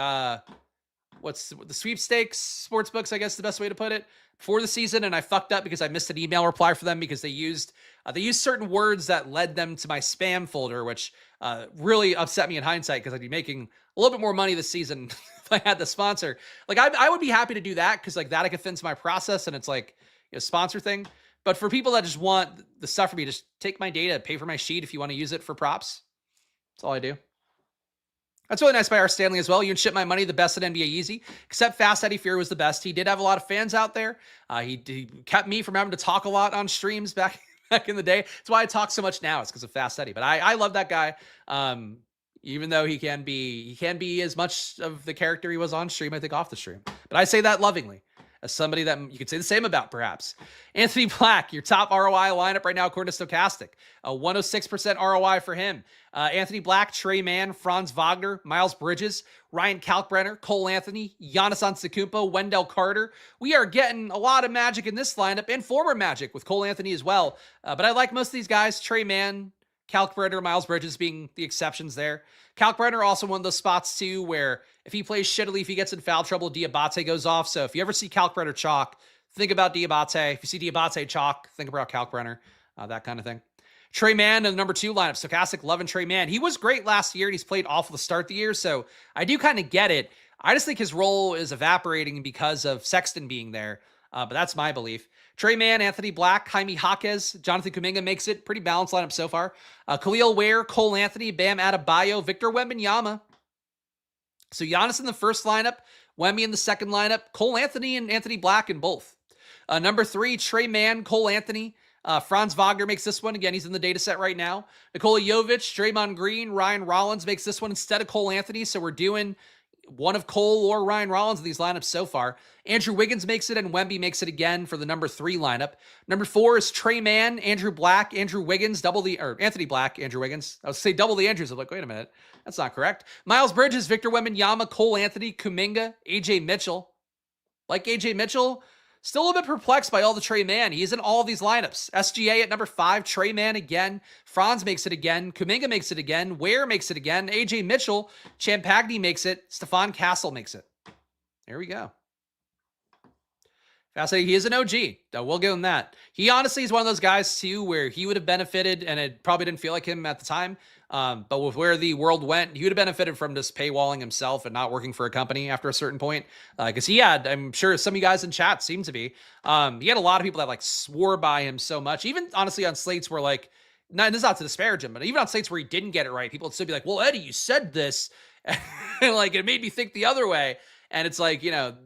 the sweepstakes sports books, I guess the best way to put it, for the season, and I fucked up because I missed an email reply for them because they used certain words that led them to my spam folder, which really upset me in hindsight because I'd be making a little bit more money this season if I had the sponsor. Like, I would be happy to do that because like that I could fit into my process and it's like a sponsor thing. But for people that just want the stuff from me, just take my data, pay for my sheet if you want to use it for props. That's all I do. That's really nice by R. Stanley as well. You can ship my money the best at NBA Easy, except Fast Eddie Fear was the best. He did have a lot of fans out there. He kept me from having to talk a lot on streams back in the day. That's why I talk so much now. It's because of Fast Eddie. But I love that guy. Even though he can be as much of the character he was on stream, I think off the stream. But I say that lovingly. As somebody that you could say the same about, perhaps. Anthony Black, your top ROI lineup right now, according to Stokastic. A 106% ROI for him. Anthony Black, Trey Mann, Franz Wagner, Miles Bridges, Ryan Kalkbrenner, Cole Anthony, Giannis Antetokounmpo, Wendell Carter. We are getting a lot of magic in this lineup, and former magic with Cole Anthony as well. But I like most of these guys. Trey Mann, Kalkbrenner, Miles Bridges being the exceptions there. Kalkbrenner also one of those spots too where if he plays shittily, if he gets in foul trouble, Diabate goes off. So if you ever see Kalkbrenner chalk, think about Diabate. If you see Diabate chalk, think about Kalkbrenner, that kind of thing. Trey Mann in the number 2 lineup. Stokastic loving Trey Mann. He was great last year and he's played awful to start the year. So I do kind of get it. I just think his role is evaporating because of Sexton being there. But that's my belief. Trey Mann, Anthony Black, Jaime Jaquez, Jonathan Kuminga makes it. Pretty balanced lineup so far. Khalil Ware, Cole Anthony, Bam Adebayo, Victor Wembanyama. So Giannis in the first lineup, Wemby in the second lineup, Cole Anthony and Anthony Black in both. Number 3, Trey Mann, Cole Anthony. Franz Wagner makes this one. Again, he's in the data set right now. Nikola Jovic, Draymond Green, Ryan Rollins makes this one instead of Cole Anthony. So we're doing one of Cole or Ryan Rollins in these lineups so far. Andrew Wiggins makes it, and Wemby makes it again for the number 3 lineup. Number 4 is Trey Mann, Andrew Black, Andrew Wiggins, Anthony Black, Andrew Wiggins. I was say double the Andrews. I'm like, wait a minute. That's not correct. Miles Bridges, Victor Wembanyama, Cole Anthony, Kuminga, AJ Mitchell. Like AJ Mitchell, still a little bit perplexed by all the Trey Mann. He's in all these lineups. SGA at number 5, Trey Mann again. Franz makes it again. Kuminga makes it again. Ware makes it again. AJ Mitchell. Champagny makes it. Stephon Castle makes it. There we go. Fascinating. He is an OG. We'll give him that. He honestly is one of those guys too, where he would have benefited, and it probably didn't feel like him at the time. But with where the world went, he would have benefited from just paywalling himself and not working for a company after a certain point. Because he had, I'm sure some of you guys in chat seem to be. He had a lot of people that like swore by him so much. Even honestly on slates where like, this is not to disparage him, but even on slates where he didn't get it right, people would still be like, "Well, Eddie, you said this," and like it made me think the other way. And it's like,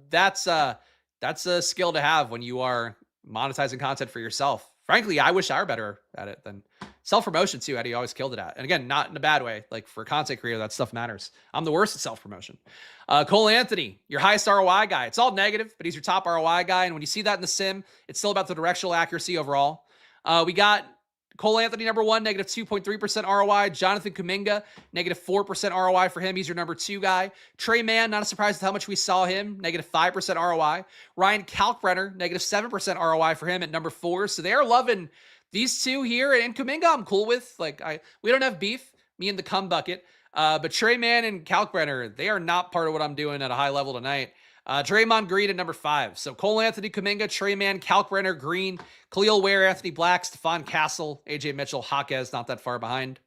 that's a skill to have when you are monetizing content for yourself. Frankly, I wish I were better at it than self-promotion too. Eddie always killed it at. And again, not in a bad way. Like for a content creator, that stuff matters. I'm the worst at self-promotion. Cole Anthony, your highest ROI guy. It's all negative, but he's your top ROI guy. And when you see that in the sim, it's still about the directional accuracy overall. We got Cole Anthony, number one, negative 2.3% ROI. Jonathan Kuminga, negative 4% ROI for him. He's your number two guy. Trey Mann, not a surprise with how much we saw him, negative 5% ROI. Ryan Kalkbrenner, negative 7% ROI for him at number four. So they are loving these two here. And Kuminga, I'm cool with. Like, we don't have beef, me and the cum bucket. But Trey Mann and Kalkbrenner, they are not part of what I'm doing at a high level tonight. Draymond Green at number five. So Cole Anthony, Kuminga, Trey Mann, Kalkbrenner, Green, Khalil Ware, Anthony Black, Stephon Castle, AJ Mitchell, Jaquez, not that far behind.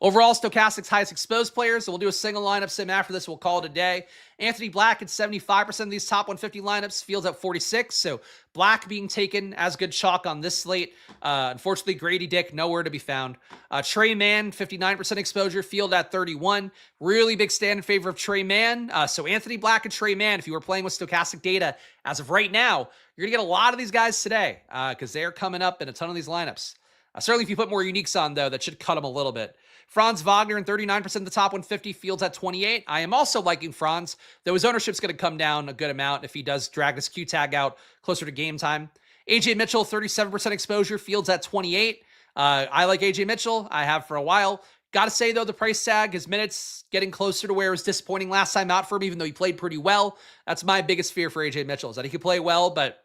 Overall, Stokastic's highest exposed players. So we'll do a single lineup sim after this. We'll call it a day. Anthony Black at 75% of these top 150 lineups. Fields at 46. So Black being taken as good chalk on this slate. Unfortunately, Grady Dick, nowhere to be found. Trey Mann, 59% exposure. Field at 31. Really big stand in favor of Trey Mann. So Anthony Black and Trey Mann, if you were playing with Stokastic data as of right now, you're going to get a lot of these guys today because they are coming up in a ton of these lineups. Certainly if you put more uniques on, though, that should cut them a little bit. Franz Wagner in 39% of the top 150, Fields at 28. I am also liking Franz, though his ownership's going to come down a good amount if he does drag this Q tag out closer to game time. AJ Mitchell, 37% exposure, Fields at 28. I like AJ Mitchell. I have for a while. Got to say, though, the price tag, his minutes getting closer to where it was disappointing last time out for him, even though he played pretty well. That's my biggest fear for AJ Mitchell, is that he could play well, but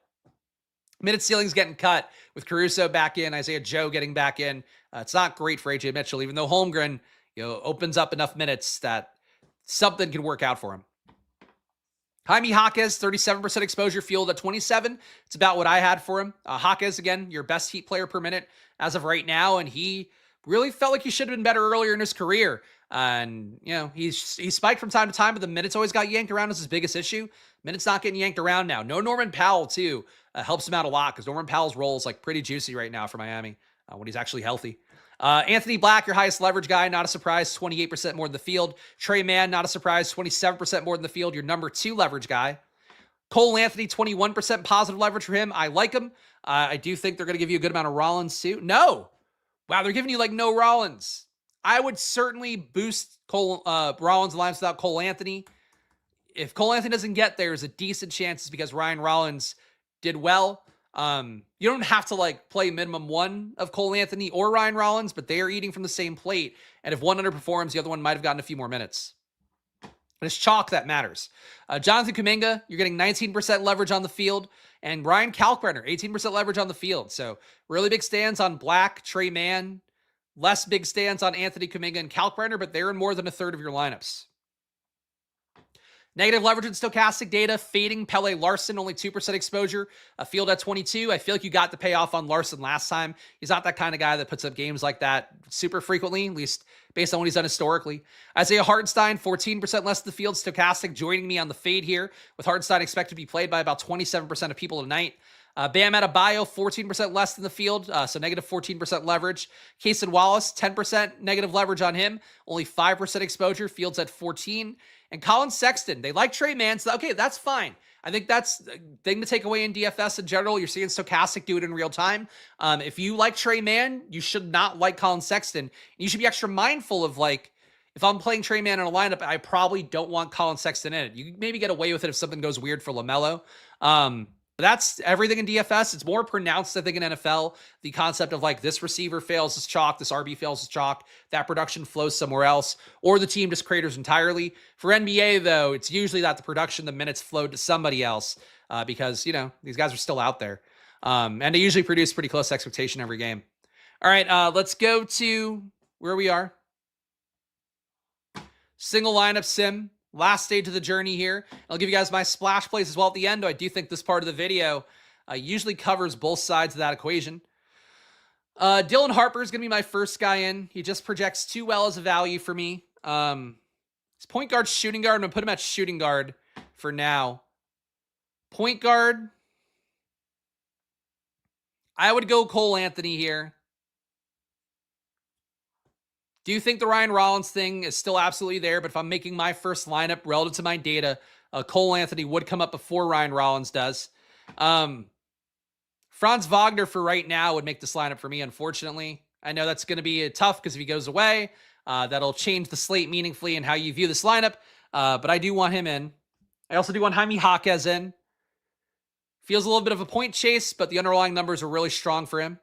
minute ceiling's getting cut with Caruso back in, Isaiah Joe getting back in. It's not great for AJ Mitchell, even though Holmgren, opens up enough minutes that something can work out for him. Jaime Jaquez, 37% exposure, Field at 27. It's about what I had for him. Jaquez, again, your best Heat player per minute as of right now, and he really felt like he should have been better earlier in his career. And, he spiked from time to time, but the minutes always got yanked around as his biggest issue. Minutes not getting yanked around now. No Norman Powell, too, helps him out a lot because Norman Powell's role is like pretty juicy right now for Miami when he's actually healthy. Anthony Black, your highest leverage guy, not a surprise, 28% more than the field. Trey Mann, not a surprise, 27% more than the field, your number two leverage guy. Cole Anthony, 21% positive leverage for him. I like him. I do think they're going to give you a good amount of Rollins too. No. Wow, they're giving you like no Rollins. I would certainly boost Rollins lines without Cole Anthony. If Cole Anthony doesn't get there, there's a decent chance it's because Ryan Rollins did well. You don't have to play minimum one of Cole Anthony or Ryan Rollins, but they are eating from the same plate. And if one underperforms, the other one might have gotten a few more minutes. And it's chalk that matters. Jonathan Kuminga, you're getting 19% leverage on the field. And Ryan Kalkbrenner, 18% leverage on the field. So really big stands on Black, Trey Mann. Less big stands on Anthony Kuminga and Kalkbrenner, but they're in more than a third of your lineups. Negative leverage in Stokastic data, fading Pele Larson, only 2% exposure. A Field at 22. I feel like you got the payoff on Larson last time. He's not that kind of guy that puts up games like that super frequently, at least based on what he's done historically. Isaiah Hartenstein, 14% less than the field. Stokastic joining me on the fade here, with Hartenstein expected to be played by about 27% of people tonight. Bam Adebayo, 14% less than the field, so negative 14% leverage. Casey Wallace, 10% negative leverage on him, only 5% exposure, Fields at 14. And Colin Sexton, they like Trey Mann, so okay, that's fine. I think that's a thing to take away in DFS in general. You're seeing Stokastic do it in real time. If you like Trey Mann, you should not like Colin Sexton. You should be extra mindful of if I'm playing Trey Mann in a lineup, I probably don't want Colin Sexton in it. You maybe get away with it if something goes weird for LaMelo. That's everything in DFS. It's more pronounced, I think, in NFL. The concept of this receiver fails as chalk, this RB fails as chalk, that production flows somewhere else, or the team just craters entirely. For NBA, though, it's usually that the production, the minutes flowed to somebody else because, these guys are still out there. And they usually produce pretty close to expectation every game. All right, let's go to where we are. Single lineup sim. Last stage of the journey here. I'll give you guys my splash plays as well at the end. I do think this part of the video usually covers both sides of that equation. Dylan Harper is going to be my first guy in. He just projects too well as a value for me. He's point guard, shooting guard. I'm going to put him at shooting guard for now. Point guard, I would go Cole Anthony here. Do you think the Ryan Rollins thing is still absolutely there? But if I'm making my first lineup relative to my data, Cole Anthony would come up before Ryan Rollins does. Franz Wagner for right now would make this lineup for me, unfortunately. I know that's going to be tough because if he goes away, that'll change the slate meaningfully and how you view this lineup. But I do want him in. I also do want Jaime Jaquez in. Feels a little bit of a point chase, but the underlying numbers are really strong for him.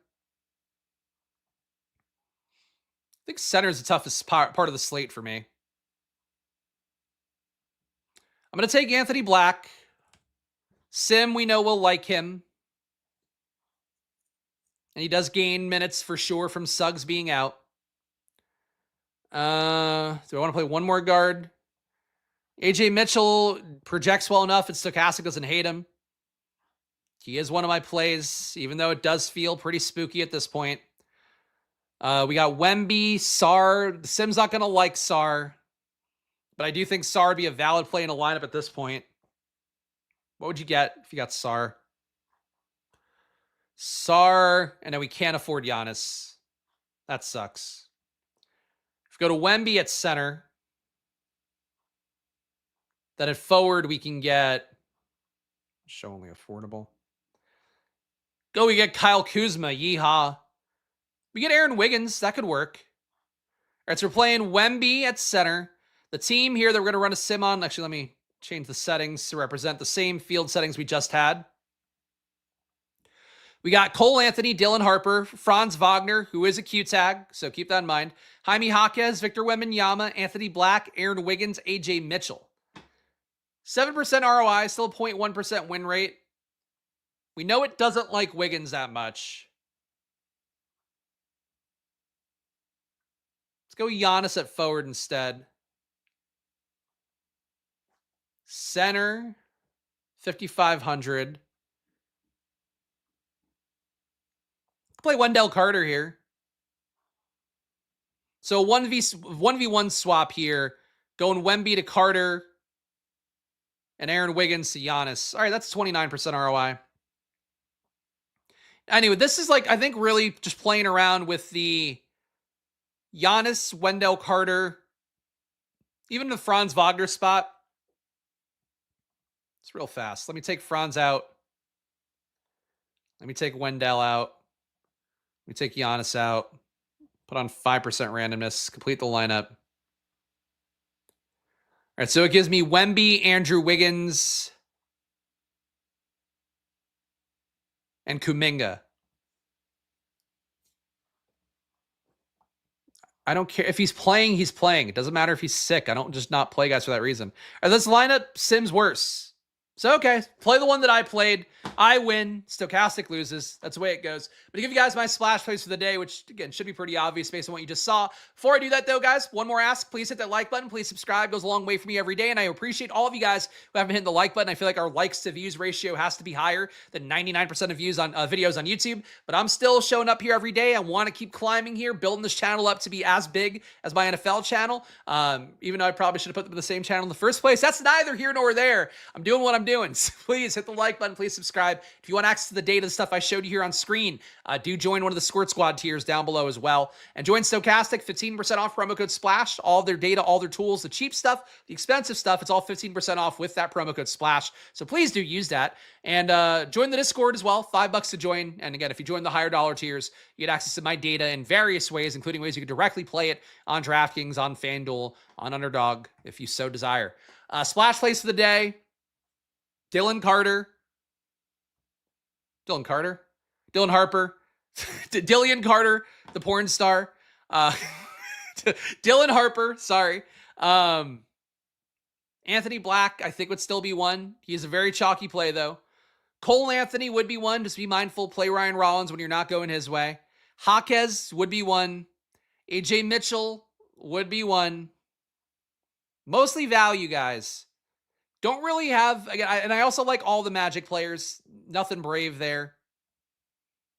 I think center is the toughest part of the slate for me. I'm going to take Anthony Black. Sim, we know will like him. And he does gain minutes for sure from Suggs being out. Do I want to play one more guard? AJ Mitchell projects well enough, and Stokastic doesn't hate him. He is one of my plays, even though it does feel pretty spooky at this point. We got Wemby, Sarr. Sim's not going to like Sarr, but I do think Sarr would be a valid play in a lineup at this point. What would you get if you got Sarr? Sarr, and then we can't afford Giannis. That sucks. If we go to Wemby at center, then at forward we can get, show only affordable. Go, we get Kyle Kuzma, yeehaw. We get Aaron Wiggins, that could work. All right, so we're playing Wemby at center. The team here that we're going to run a sim on, actually let me change the settings to represent the same field settings we just had. We got Cole Anthony, Dylan Harper, Franz Wagner, who is a Q tag, so keep that in mind. Jaime Jaquez, Victor Wembanyama, Anthony Black, Aaron Wiggins, AJ Mitchell. 7% ROI, still a 0.1% win rate. We know it doesn't like Wiggins that much. Let's go Giannis at forward instead. Center, 5,500. Play Wendell Carter here. So 1v1 swap here. Going Wemby to Carter and Aaron Wiggins to Giannis. All right, that's 29% ROI. Anyway, this is like, I think really just playing around with the Giannis, Wendell Carter, even the Franz Wagner spot. It's real fast. Let me take Franz out. Let me take Wendell out. Let me take Giannis out. Put on 5% randomness. Complete the lineup. All right, so it gives me Wemby, Andrew Wiggins, and Kuminga. I don't care. If he's playing, he's playing. It doesn't matter if he's sick. I don't just not play guys for that reason. All right, this lineup, Sim's worse. So, okay, play the one that I played. I win. Stokastic loses. That's the way it goes. But to give you guys my splash plays for the day, which, again, should be pretty obvious based on what you just saw. Before I do that, though, guys, one more ask. Please hit that like button. Please subscribe. It goes a long way for me every day, and I appreciate all of you guys who haven't hit the like button. I feel like our likes to views ratio has to be higher than 99% of views on videos on YouTube, but I'm still showing up here every day. I want to keep climbing here, building this channel up to be as big as my NFL channel, even though I probably should have put them in the same channel in the first place. That's neither here nor there. I'm doing what I'm doing. So please hit the like button. Please subscribe. If you want access to the data, the stuff I showed you here on screen, do join one of the Squirt Squad tiers down below as well. And join Stokastic, 15% off, promo code SPLASH. All their data, all their tools, the cheap stuff, the expensive stuff, it's all 15% off with that promo code SPLASH. So please do use that. And join the Discord as well, $5 to join. And again, if you join the higher dollar tiers, you get access to my data in various ways, including ways you can directly play it on DraftKings, on FanDuel, on Underdog, if you so desire. Splash plays for the day. Dylan Harper, Dylan Harper, Dylan Carter, the porn star, Dylan Harper, sorry. Anthony Black, I think would still be one. He is a very chalky play though. Cole Anthony would be one. Just be mindful, play Ryan Rollins when you're not going his way. Jaquez would be one. AJ Mitchell would be one. Mostly value, guys. Don't really have, again, and I also like all the Magic players. Nothing brave there.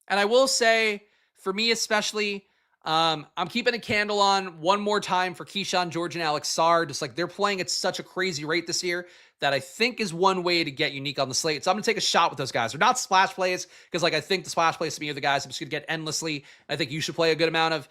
And I will say, for me especially, I'm keeping a candle on one more time for Keyshawn, George, and Alex Sarr. Just like they're playing at such a crazy rate this year that I think is one way to get unique on the slate. So I'm going to take a shot with those guys. They're not splash plays because like I think the splash plays to me are the guys I'm just going to get endlessly. I think you should play a good amount of.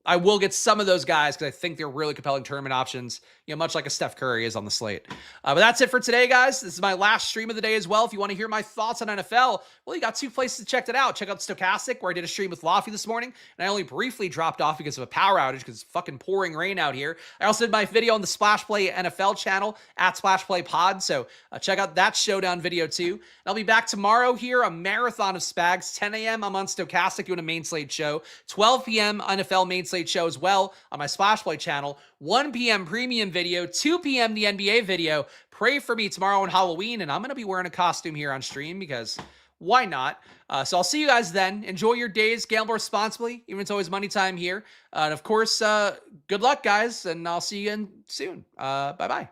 I will get some of those guys because I think they're really compelling tournament options, much like a Steph Curry is on the slate. But that's it for today, guys. This is my last stream of the day as well. If you want to hear my thoughts on NFL, well, you got two places to check that out. Check out Stokastic, where I did a stream with Lofty this morning, and I only briefly dropped off because of a power outage because it's fucking pouring rain out here. I also did my video on the Splash Play NFL channel at Splash Play Pod, so check out that showdown video too. And I'll be back tomorrow here, a marathon of Spags. 10 a.m. I'm on Stokastic doing a main slate show. 12 p.m. NFL main slate show as well on my Splash Play channel. 1 p.m. premium video, 2 p.m. the NBA video. Pray for me tomorrow on Halloween, and I'm going to be wearing a costume here on stream because why not? So I'll see you guys then. Enjoy your days. Gamble responsibly, even though it's always money time here. And of course, good luck, guys, and I'll see you again soon. Bye-bye.